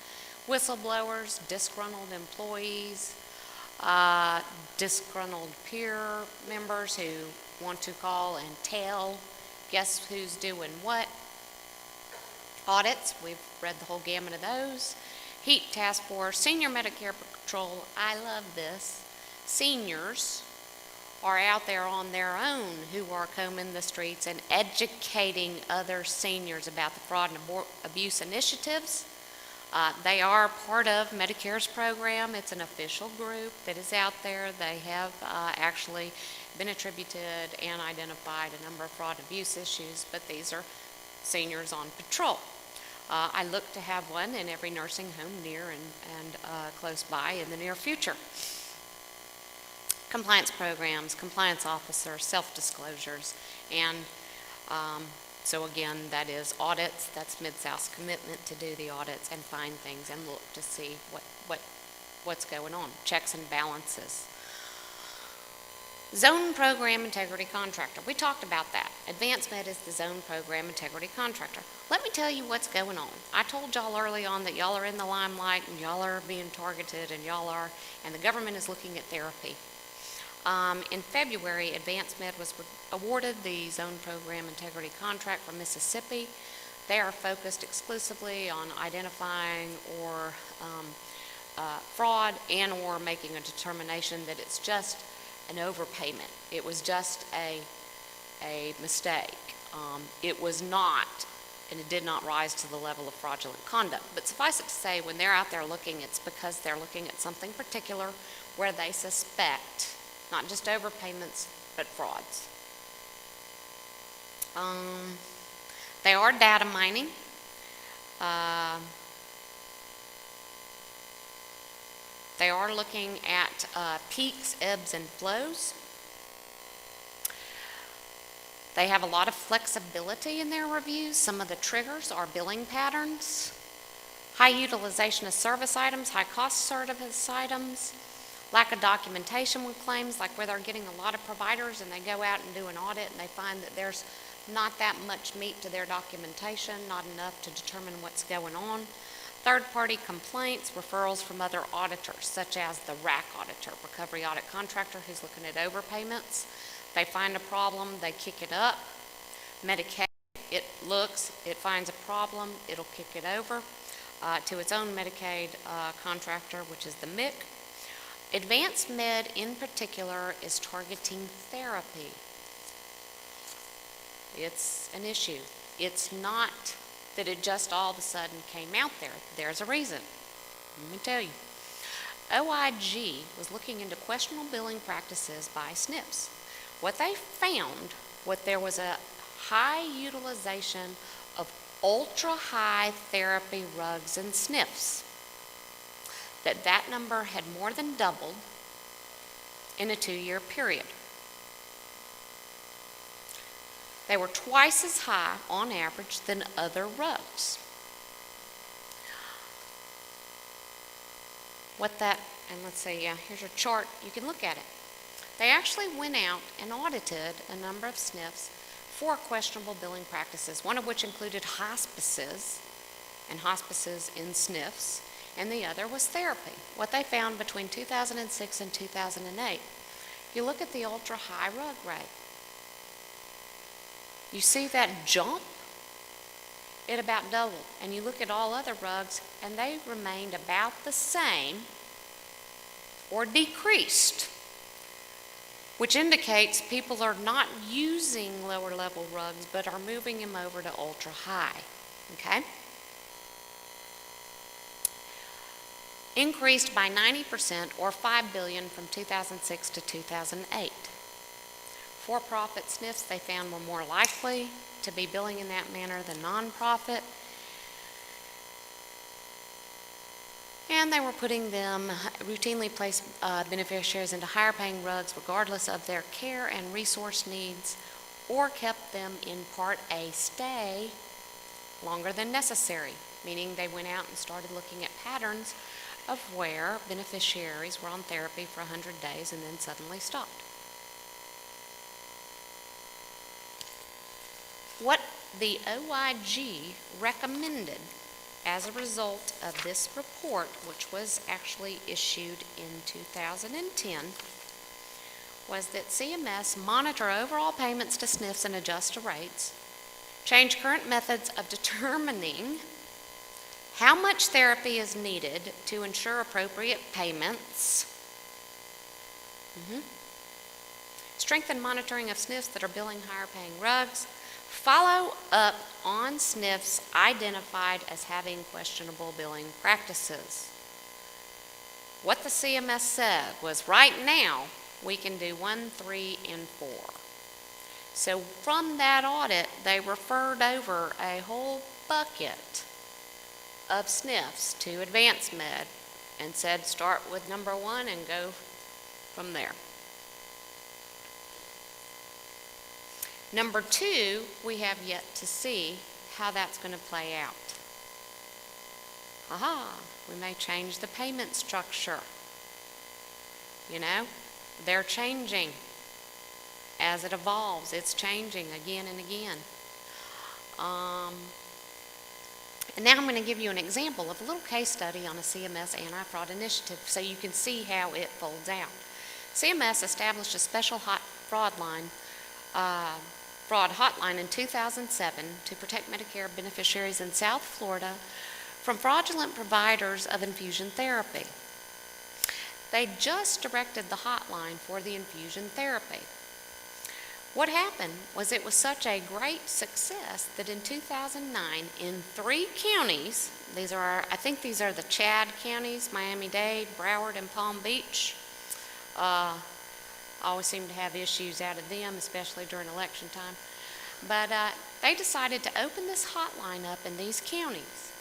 Whistleblowers, disgruntled employees, disgruntled peer members who want to call and tell, guess who's doing what. Audits, we've read the whole gamut of those. Heat task force, senior Medicare patrol, I love this. Seniors are out there on their own who are combing the streets and educating other seniors about the fraud and abuse initiatives. They are part of Medicare's program. It's an official group that is out there. They have actually been attributed and identified a number of fraud and abuse issues, but these are seniors on patrol. I look to have one in every nursing home near and close by in the near future. Compliance programs, compliance officers, self-disclosures, and so again, that is audits. That's Mid-South's commitment to do the audits and find things and look to see what's going on. Checks and balances. Zone Program Integrity Contractor. We talked about that. Advanced Med is the Zone Program Integrity Contractor. Let me tell you what's going on. I told y'all early on that y'all are in the limelight and y'all are being targeted and the government is looking at therapy. In February, Advanced Med was awarded the Zone Program Integrity Contract from Mississippi. They are focused exclusively on identifying or fraud and or making a determination that it's just an overpayment. It was just a mistake. It was not, and it did not rise to the level of fraudulent conduct. But suffice it to say, when they're out there looking, it's because they're looking at something particular where they suspect not just overpayments, but frauds. They are data mining. They are looking at peaks, ebbs, and flows. They have a lot of flexibility in their reviews. Some of the triggers are billing patterns, high utilization of service items, high cost service items, lack of documentation with claims, like where they're getting a lot of providers and they go out and do an audit and they find that there's not that much meat to their documentation, not enough to determine what's going on. Third-party complaints, referrals from other auditors, such as the RAC auditor, Recovery Audit Contractor, who's looking at overpayments. They find a problem, they kick it up. Medicaid, it finds a problem, it'll kick it over to its own Medicaid contractor, which is the MIC. Advanced Med, in particular, is targeting therapy. It's an issue. It's not that it just all of a sudden came out there. There's a reason. Let me tell you. OIG was looking into questionable billing practices by SNFs. What they found was there was a high utilization of ultra-high therapy rugs and SNFs. That number had more than doubled in a 2-year period. They were twice as high on average than other rugs. And let's see, here's your chart, you can look at it. They actually went out and audited a number of SNFs for questionable billing practices, one of which included hospices and hospices in SNFs, and the other was therapy. What they found between 2006 and 2008, you look at the ultra-high rug rate. You see that jump? It about doubled. And you look at all other rugs, and they remained about the same or decreased, which indicates people are not using lower-level rugs, but are moving them over to ultra-high, okay? Increased by 90% or $5 billion from 2006 to 2008. For-profit SNFs they found were more likely to be billing in that manner than nonprofit. And they were putting them, routinely placed beneficiaries into higher paying rugs regardless of their care and resource needs, or kept them in Part A stay longer than necessary, meaning they went out and started looking at patterns of where beneficiaries were on therapy for 100 days and then suddenly stopped. What the OIG recommended as a result of this report, which was actually issued in 2010, was that CMS monitor overall payments to SNFs and adjust to rates, change current methods of determining how much therapy is needed to ensure appropriate payments, strengthen monitoring of SNFs that are billing higher paying rugs, follow up on SNFs identified as having questionable billing practices. What the CMS said was right now we can do 1, 3, and 4. So from that audit, they referred over a whole bucket of SNFs to Advanced Med and said start with number 1 and go from there. Number 2, we have yet to see how that's going to play out. We may change the payment structure. You know, they're changing. As it evolves, it's changing again and again. And now I'm going to give you an example of a little case study on a CMS anti-fraud initiative so you can see how it folds out. CMS established a special fraud hotline in 2007 to protect Medicare beneficiaries in South Florida from fraudulent providers of infusion therapy. They just directed the hotline for the infusion therapy. What happened was it was such a great success that in 2009, in 3 counties, I think these are the Chad counties, Miami-Dade, Broward, and Palm Beach. Always seem to have issues out of them, especially during election time. But they decided to open this hotline up in these counties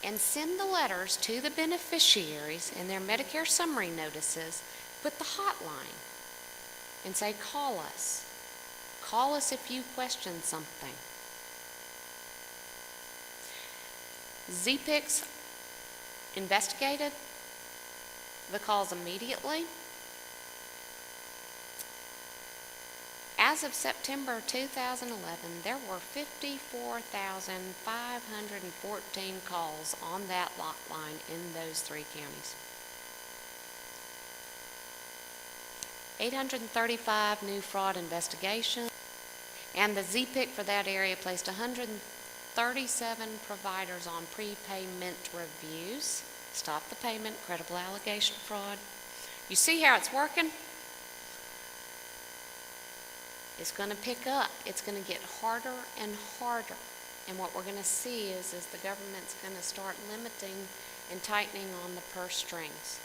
and send the letters to the beneficiaries in their Medicare summary notices, put the hotline, and say, call us. Call us if you question something. ZPICs investigated the calls immediately. As of September 2011, there were 54,514 calls on that hotline in those 3 counties. 835 new fraud investigations, and the ZPIC for that area placed 137 providers on prepayment reviews. Stop the payment, credible allegation of fraud. You see how it's working? It's going to pick up. It's going to get harder and harder. And what we're going to see is the government's going to start limiting and tightening on the purse strings.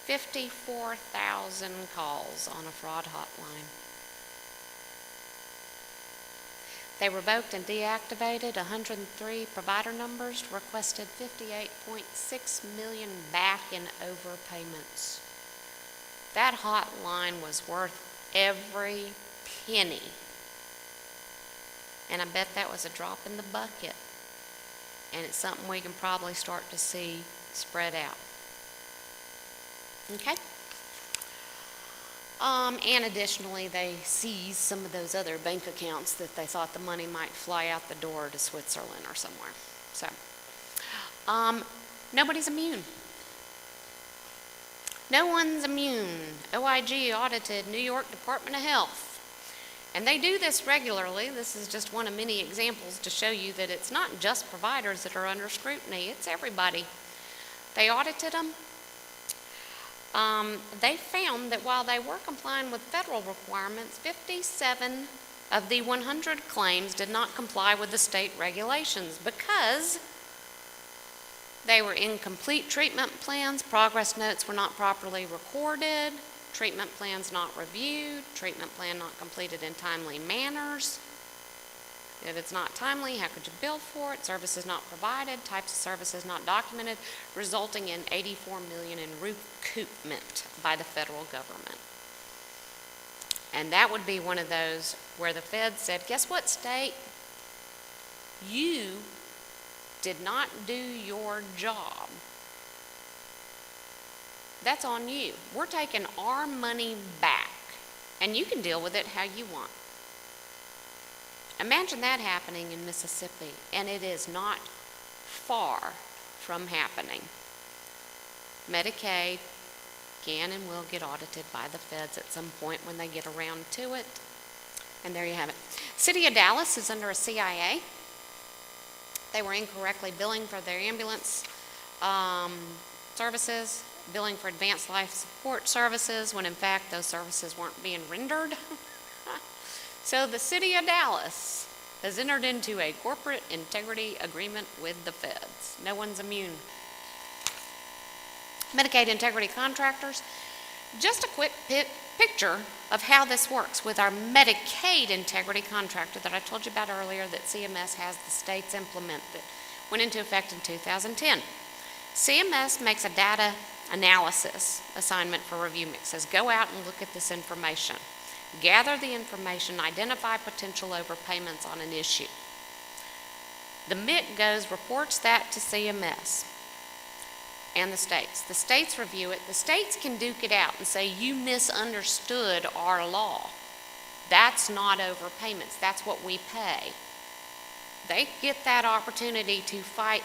54,000 calls on a fraud hotline. They revoked and deactivated 103 provider numbers, requested $58.6 million back in overpayments. That hotline was worth every penny. And I bet that was a drop in the bucket. And it's something we can probably start to see spread out. Okay? And additionally, they seized some of those other bank accounts that they thought the money might fly out the door to Switzerland or somewhere. So, nobody's immune. No one's immune. OIG audited New York Department of Health. And they do this regularly. This is just one of many examples to show you that it's not just providers that are under scrutiny. It's everybody. They audited them. They found that while they were complying with federal requirements, 57 of the 100 claims did not comply with the state regulations because they were incomplete treatment plans, progress notes were not properly recorded, treatment plans not reviewed, treatment plan not completed in timely manners. If it's not timely, how could you bill for it? Services not provided, types of services not documented, resulting in $84 million in recoupment by the federal government. And that would be one of those where the Fed said, guess what, state? You did not do your job. That's on you. We're taking our money back, and you can deal with it how you want. Imagine that happening in Mississippi, and it is not far from happening. Medicaid can and will get audited by the feds at some point when they get around to it. And there you have it. City of Dallas is under a CIA. They were incorrectly billing for their ambulance services, billing for advanced life support services, when in fact those services weren't being rendered. So the City of Dallas has entered into a corporate integrity agreement with the feds. No one's immune. Medicaid integrity contractors. Just a quick picture of how this works with our Medicaid integrity contractor that I told you about earlier that CMS has the states implement that went into effect in 2010. CMS makes a data analysis assignment for review MIC. Says go out and look at this information. Gather the information, identify potential overpayments on an issue. The MIC goes, reports that to CMS and the states. The states review it. The states can duke it out and say, you misunderstood our law. That's not overpayments. That's what we pay. They get that opportunity to fight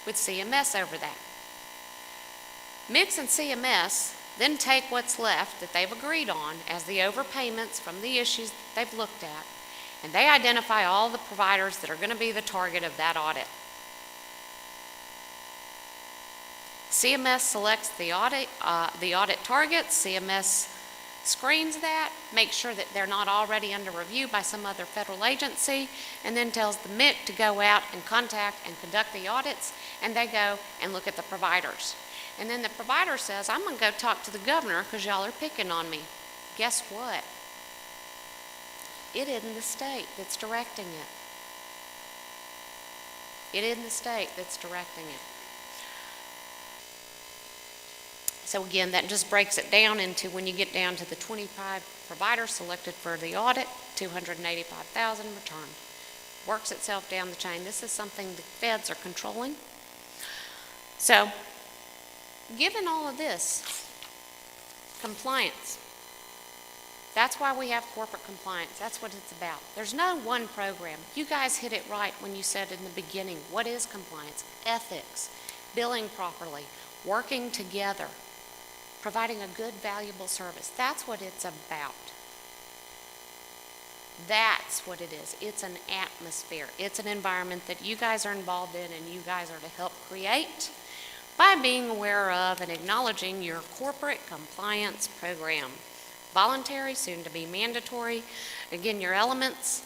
with CMS over that. MICS and CMS then take what's left that they've agreed on as the overpayments from the issues that they've looked at, and they identify all the providers that are going to be the target of that audit. CMS selects the audit targets. CMS screens that, makes sure that they're not already under review by some other federal agency, and then tells the MIC to go out and contact and conduct the audits, and they go and look at the providers. And then the provider says, I'm going to go talk to the governor because y'all are picking on me. Guess what? It isn't the state that's directing it. It isn't the state that's directing it. So again, that just breaks it down into when you get down to the 25 providers selected for the audit, $285,000 returned. Works itself down the chain. This is something the feds are controlling. So, given all of this, compliance, that's why we have corporate compliance. That's what it's about. There's no one program. You guys hit it right when you said in the beginning, what is compliance? Ethics, billing properly, working together, providing a good, valuable service. That's what it's about. That's what it is. It's an atmosphere. It's an environment that you guys are involved in and you guys are to help create by being aware of and acknowledging your corporate compliance program. Voluntary, soon to be mandatory. Again, your elements,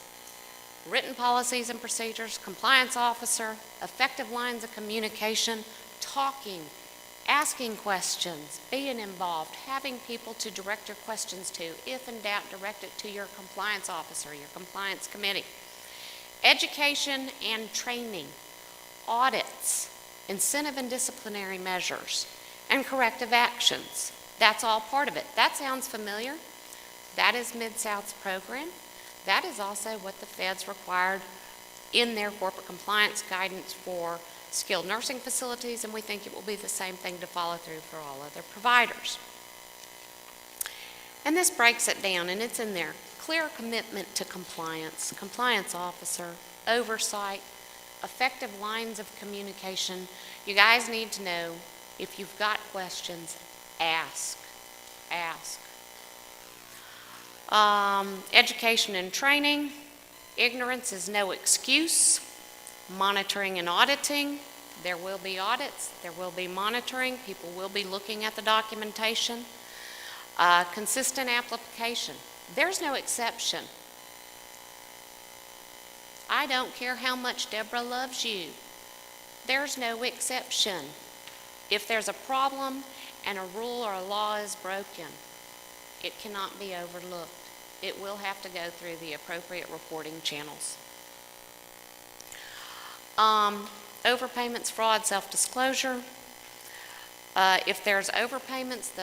written policies and procedures, compliance officer, effective lines of communication, talking, asking questions, being involved, having people to direct your questions to. If in doubt, direct it to your compliance officer, your compliance committee. Education and training, audits, incentive and disciplinary measures, and corrective actions. That's all part of it. That sounds familiar. That is Mid-South's program. That is also what the feds required in their corporate compliance guidance for skilled nursing facilities, and we think it will be the same thing to follow through for all other providers. And this breaks it down, and it's in there. Clear commitment to compliance, compliance officer, oversight, effective lines of communication. You guys need to know, if you've got questions, ask. Education and training. Ignorance is no excuse. Monitoring and auditing. There will be audits. There will be monitoring. People will be looking at the documentation. Consistent application. There's no exception. I don't care how much Deborah loves you. There's no exception. If there's a problem and a rule or a law is broken, it cannot be overlooked. It will have to go through the appropriate reporting channels. Overpayments, fraud, self-disclosure. If there's overpayments,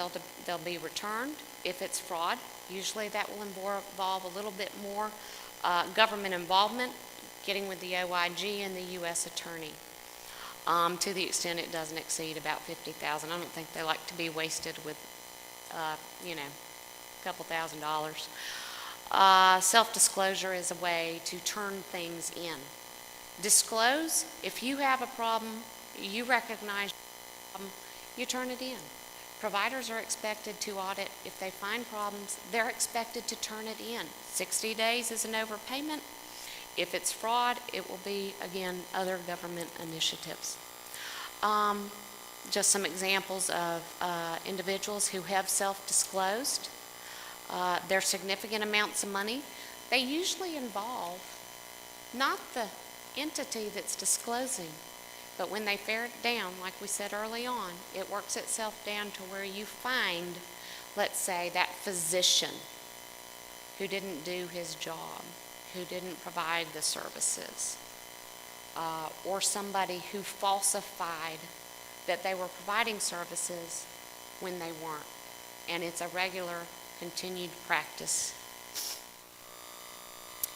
they'll be returned. If it's fraud, usually that will involve a little bit more government involvement, getting with the OIG and the U.S. Attorney. To the extent it doesn't exceed about $50,000. I don't think they like to be wasted with, a couple $1,000s. Self-disclosure is a way to turn things in. Disclose, if you have a problem, you recognize the problem, you turn it in. Providers are expected to audit. If they find problems, they're expected to turn it in. 60 days is an overpayment. If it's fraud, it will be, again, other government initiatives. Just some examples of individuals who have self-disclosed. They're significant amounts of money. They usually involve not the entity that's disclosing, but when they ferret it down, like we said early on, it works itself down to where you find, let's say, that physician who didn't do his job, who didn't provide the services, or somebody who falsified that they were providing services when they weren't. And it's a regular, continued practice.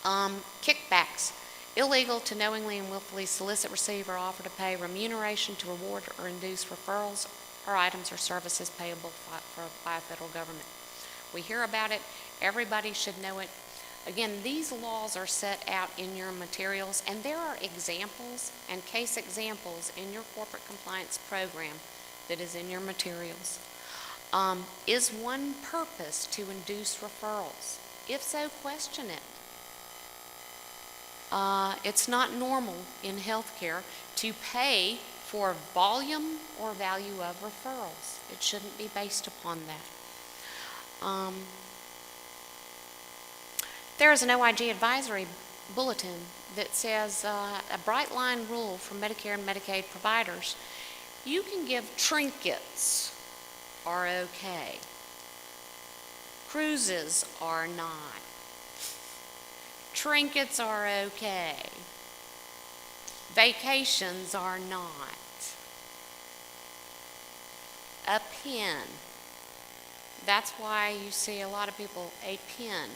Kickbacks. Illegal to knowingly and willfully solicit, receive, or offer to pay remuneration to reward or induce referrals or items or services payable by a federal government. We hear about it. Everybody should know it. Again, these laws are set out in your materials, and there are examples and case examples in your corporate compliance program that is in your materials. Is one purpose to induce referrals? If so, question it. It's not normal in healthcare to pay for volume or value of referrals. It shouldn't be based upon that. There is an OIG advisory bulletin that says a bright line rule for Medicare and Medicaid providers. You can give trinkets are okay. Cruises are not. Trinkets are okay. Vacations are not. A pin. That's why you see a lot of people, a pin.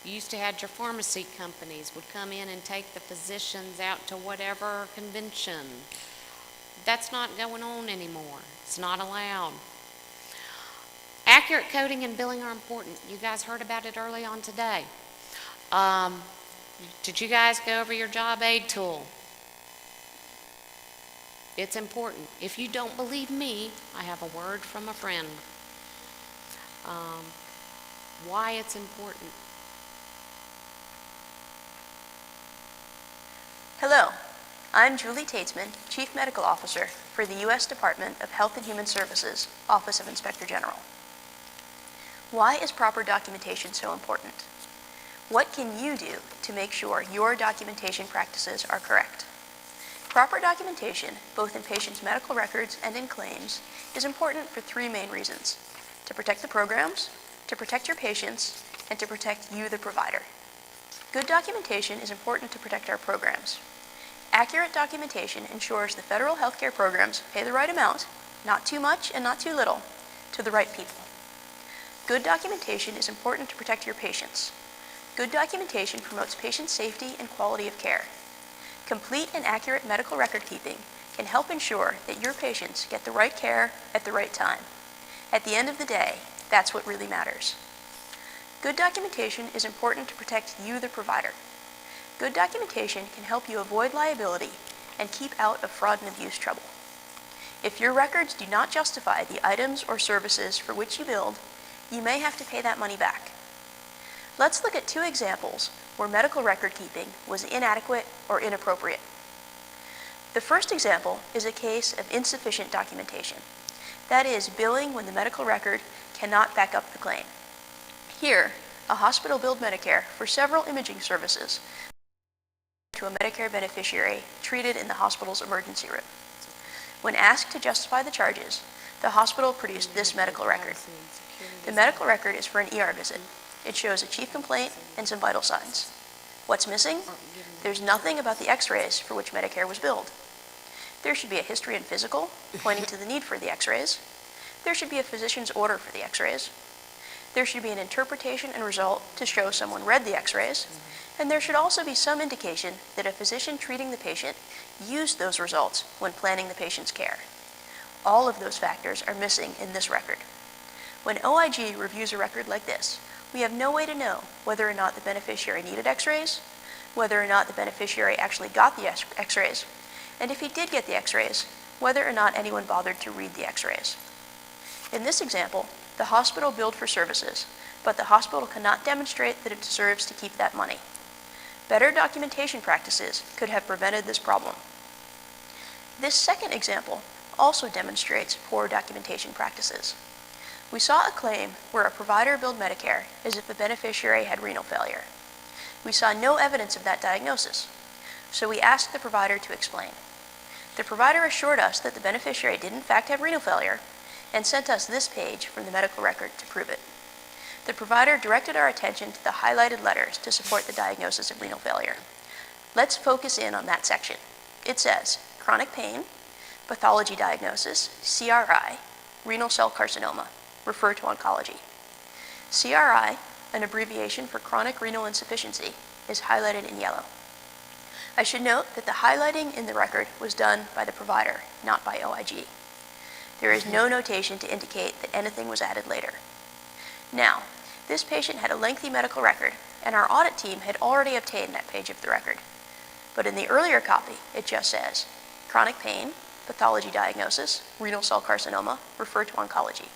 You used to have your pharmacy companies would come in and take the physicians out to whatever convention. That's not going on anymore. It's not allowed. Accurate coding and billing are important. You guys heard about it early on today. Did you guys go over your job aid tool? It's important. If you don't believe me, I have a word from a friend. Why it's important. Hello, I'm Julie Tatesman, Chief Medical Officer for the U.S. Department of Health and Human Services, Office of Inspector General. Why is proper documentation so important? What can you do to make sure your documentation practices are correct? Proper documentation, both in patients' medical records and in claims, is important for three main reasons: to protect the programs, to protect your patients, and to protect you, the provider. Good documentation is important to protect our programs. Accurate documentation ensures the federal healthcare programs pay the right amount, not too much and not too little, to the right people. Good documentation is important to protect your patients. Good documentation promotes patient safety and quality of care. Complete and accurate medical record keeping can help ensure that your patients get the right care at the right time. At the end of the day, that's what really matters. Good documentation is important to protect you, the provider. Good documentation can help you avoid liability and keep out of fraud and abuse trouble. If your records do not justify the items or services for which you billed, you may have to pay that money back. Let's look at two examples where medical record keeping was inadequate or inappropriate. The first example is a case of insufficient documentation. That is, billing when the medical record cannot back up the claim. Here, a hospital billed Medicare for several imaging services to a Medicare beneficiary treated in the hospital's emergency room. When asked to justify the charges, the hospital produced this medical record. The medical record is for an ER visit. It shows a chief complaint and some vital signs. What's missing? There's nothing about the x-rays for which Medicare was billed. There should be a history and physical pointing to the need for the x-rays. There should be a physician's order for the x-rays. There should be an interpretation and result to show someone read the x-rays. And there should also be some indication that a physician treating the patient used those results when planning the patient's care. All of those factors are missing in this record. When OIG reviews a record like this, We have no way to know whether or not the beneficiary needed x-rays, whether or not the beneficiary actually got the x-rays, and if he did get the x-rays, whether or not anyone bothered to read the x-rays. In this example, the hospital billed for services, but the hospital cannot demonstrate that it deserves to keep that money. Better documentation practices could have prevented this problem. This second example also demonstrates poor documentation practices. We saw a claim where a provider billed Medicare as if the beneficiary had renal failure. We saw no evidence of that diagnosis, so we asked the provider to explain. The provider assured us that the beneficiary did in fact have renal failure and sent us this page from the medical record to prove it. The provider directed our attention to the highlighted letters to support the diagnosis of renal failure. Let's focus in on that section. It says, chronic pain, pathology diagnosis, CRI, renal cell carcinoma, refer to oncology. CRI, an abbreviation for chronic renal insufficiency, is highlighted in yellow. I should note that the highlighting in the record was done by the provider, not by OIG. There is no notation to indicate that anything was added later. Now, this patient had a lengthy medical record, and our audit team had already obtained that page of the record. But in the earlier copy, it just says, chronic pain, pathology diagnosis, renal cell carcinoma, refer to oncology.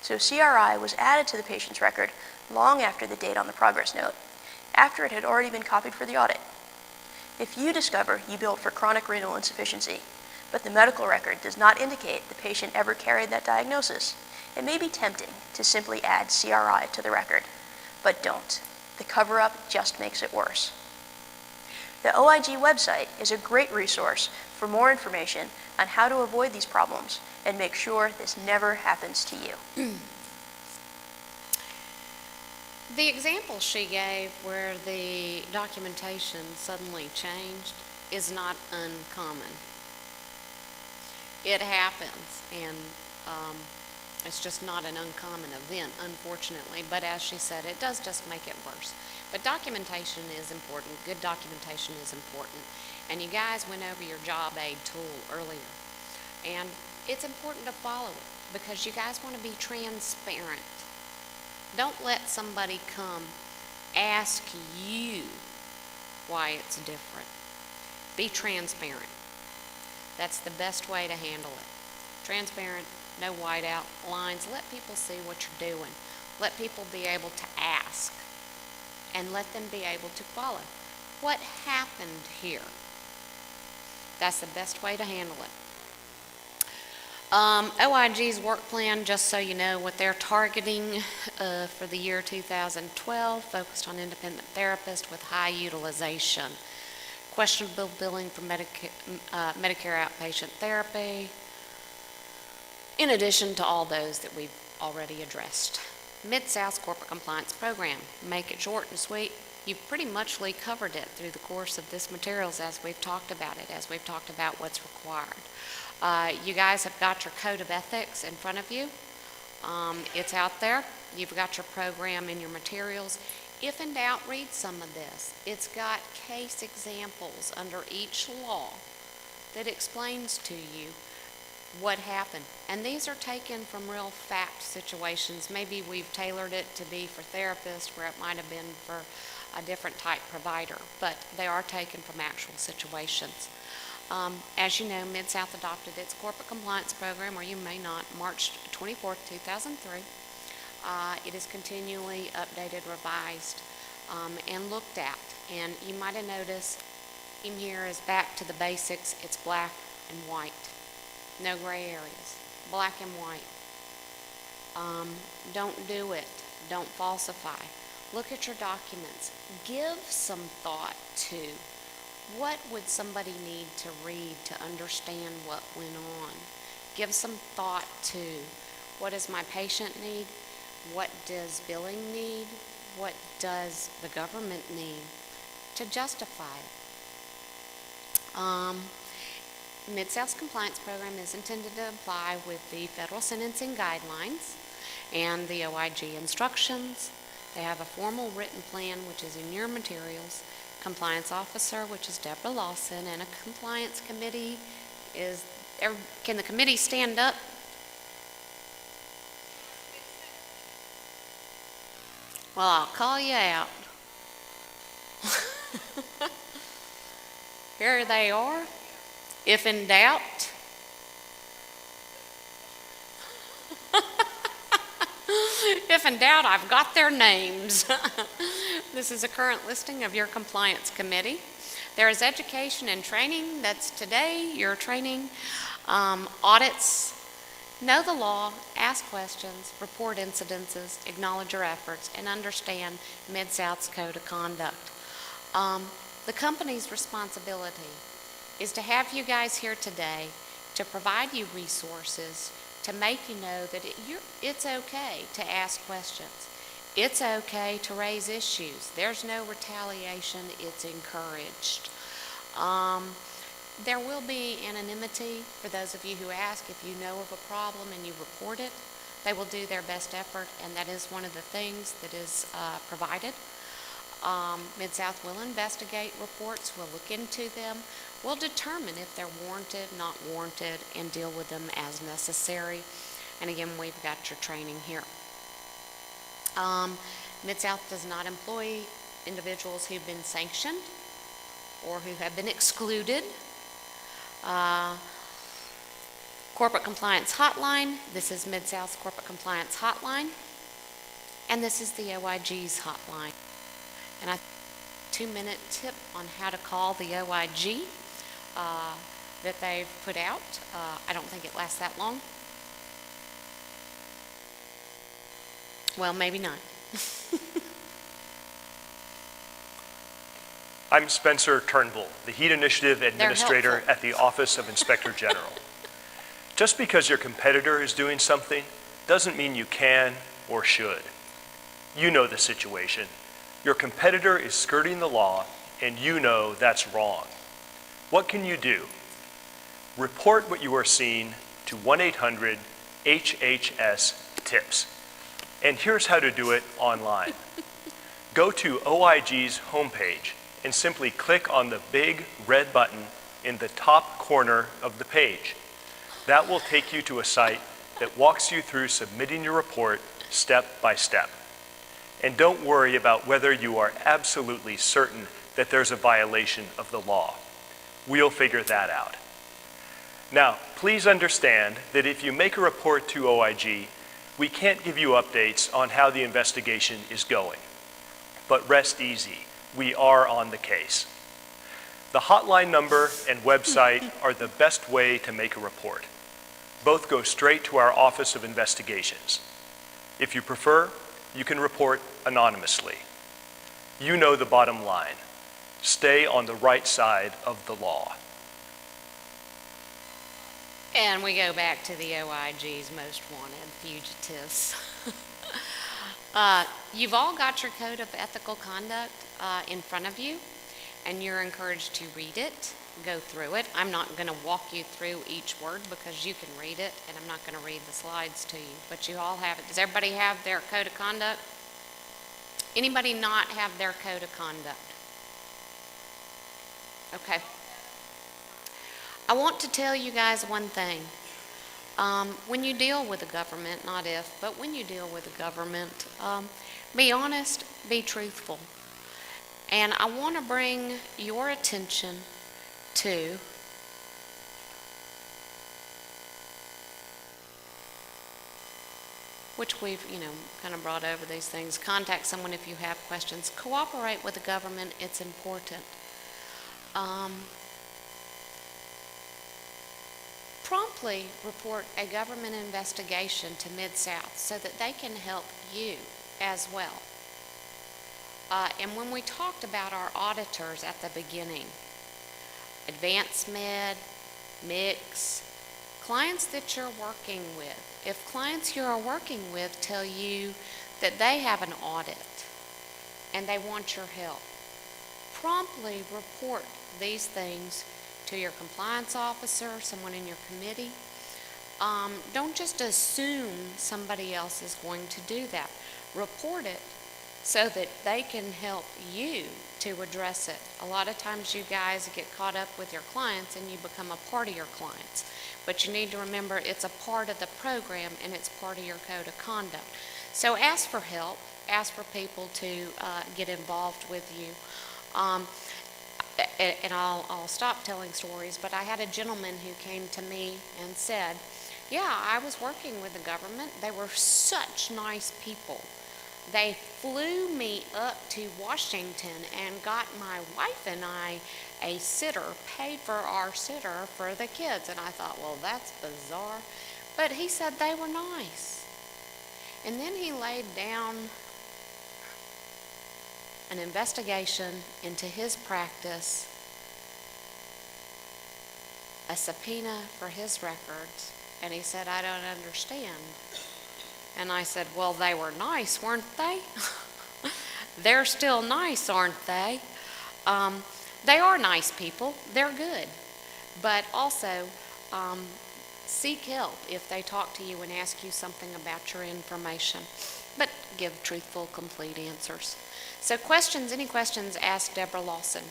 So CRI was added to the patient's record long after the date on the progress note, after it had already been copied for the audit. If you discover you billed for chronic renal insufficiency, but the medical record does not indicate the patient ever carried that diagnosis, it may be tempting to simply add CRI to the record, but don't. The cover-up just makes it worse. The OIG website is a great resource for more information on how to avoid these problems and make sure this never happens to you. The example she gave where the documentation suddenly changed is not uncommon. It happens, and it's just not an uncommon event, unfortunately. But as she said, it does just make it worse. But documentation is important. Good documentation is important. And you guys went over your job aid tool earlier. And it's important to follow it because you guys want to be transparent. Don't let somebody come ask you why it's different. Be transparent. That's the best way to handle it. Transparent, no whiteout lines. Let people see what you're doing. Let people be able to ask. And let them be able to follow. What happened here? That's the best way to handle it. OIG's work plan, just so you know what they're targeting for the year 2012, focused on independent therapists with high utilization. Questionable billing for Medicare outpatient therapy, in addition to all those that we've already addressed. Mid-South Corporate Compliance Program. Make it short and sweet. You've pretty much covered it through the course of this materials as we've talked about it, as we've talked about what's required. You guys have got your code of ethics in front of you. It's out there. You've got your program in your materials. If in doubt, read some of this. It's got case examples under each law that explains to you what happened. And these are taken from real fact situations. Maybe we've tailored it to be for therapists where it might have been for a different type provider, but they are taken from actual situations. As you know, Mid-South adopted its corporate compliance program, or you may not, March 24th, 2003. It is continually updated, revised, and looked at. And you might have noticed in here is back to the basics. It's black and white. No gray areas. Black and white. Don't do it. Don't falsify. Look at your documents. Give some thought to what would somebody need to read to understand what went on. Give some thought to what does my patient need? What does billing need? What does the government need to justify it? Mid-South's compliance program is intended to apply with the federal sentencing guidelines and the OIG instructions. They have a formal written plan, which is in your materials, compliance officer, which is Deborah Lawson, and a compliance committee is, can the committee stand up? Well, I'll call you out. Here they are. If in doubt, if in doubt, I've got their names. This is a current listing of your compliance committee. There is education and training. That's today, your training. Audits. Know the law, ask questions, report incidences, acknowledge your efforts, and understand Mid-South's Code of Conduct. The company's responsibility is to have you guys here today to provide you resources to make you know that it's okay to ask questions. It's okay to raise issues. There's no retaliation. It's encouraged. There will be anonymity for those of you who ask. If you know of a problem and you report it, they will do their best effort, and that is one of the things that is provided. Mid-South will investigate reports, we'll look into them, we'll determine if they're warranted, not warranted, and deal with them as necessary. And again, we've got your training here. Mid-South does not employ individuals who've been sanctioned or who have been excluded. Corporate Compliance Hotline, this is Mid-South's Corporate Compliance Hotline, and this is the OIG's hotline. And a 2-minute tip on how to call the OIG that they've put out. I don't think it lasts that long. Well, maybe not. I'm Spencer Turnbull, the Heat Initiative Administrator at the Office of Inspector General. Just because your competitor is doing something doesn't mean you can or should. You know the situation. Your competitor is skirting the law, and you know that's wrong. What can you do? Report what you are seeing to 1-800-HHS-TIPS. And here's how to do it online. Go to OIG's homepage and simply click on the big red button in the top corner of the page. That will take you to a site that walks you through submitting your report step by step. And don't worry about whether you are absolutely certain that there's a violation of the law. We'll figure that out. Now, please understand that if you make a report to OIG, we can't give you updates on how the investigation is going. But rest easy, we are on the case. The hotline number and website are the best way to make a report. Both go straight to our Office of Investigations. If you prefer, you can report anonymously. You know the bottom line. Stay on the right side of the law. And we go back to the OIG's most wanted fugitives. You've all got your code of ethical conduct in front of you, and you're encouraged to read it, go through it. I'm not going to walk you through each word because you can read it, and I'm not going to read the slides to you, but you all have it. Does everybody have their code of conduct? Anybody not have their code of conduct? Okay. I want to tell you guys one thing. When you deal with the government, not if, but when you deal with the government, be honest, be truthful. And I want to bring your attention to which we've, kind of brought over these things. Contact someone if you have questions. Cooperate with the government. It's important. Promptly report a government investigation to Mid-South so that they can help you as well. And when we talked about our auditors at the beginning, Advanced Med, Mix, clients that you're working with, if clients you are working with tell you that they have an audit and they want your help, promptly report these things to your compliance officer, someone in your committee. Don't just assume somebody else is going to do that. Report it so that they can help you to address it. A lot of times you guys get caught up with your clients and you become a part of your clients. But you need to remember it's a part of the program and it's part of your code of conduct. So ask for help ask for people to get involved with you. And I'll stop telling stories, but I had a gentleman who came to me and said, yeah, I was working with the government. They were such nice people. They flew me up to Washington and got my wife and I a sitter, paid for our sitter for the kids. And I thought, well, that's bizarre. But he said they were nice. And then he laid down an investigation into his practice, a subpoena for his records, and he said, I don't understand. And I said, well, they were nice, weren't they? They're still nice, aren't they? They are nice people. They're good. But also, seek help if they talk to you and ask you something about your information. But give truthful, complete answers. So any questions, ask Deborah Lawson.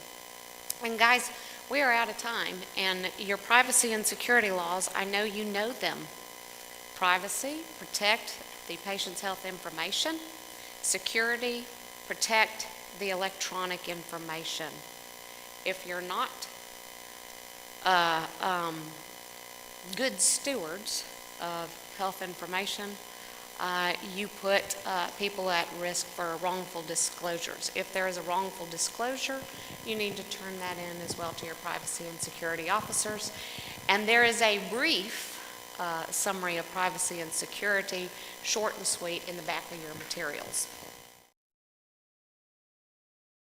And guys, we are out of time, and your privacy and security laws, I know you know them. Privacy, protect the patient's health information. Security, protect the electronic information. If you're not good stewards of health information, you put people at risk for wrongful disclosures. If there is a wrongful disclosure, you need to turn that in as well to your privacy and security officers. And there is a brief summary of privacy and security, short and sweet, in the back of your materials.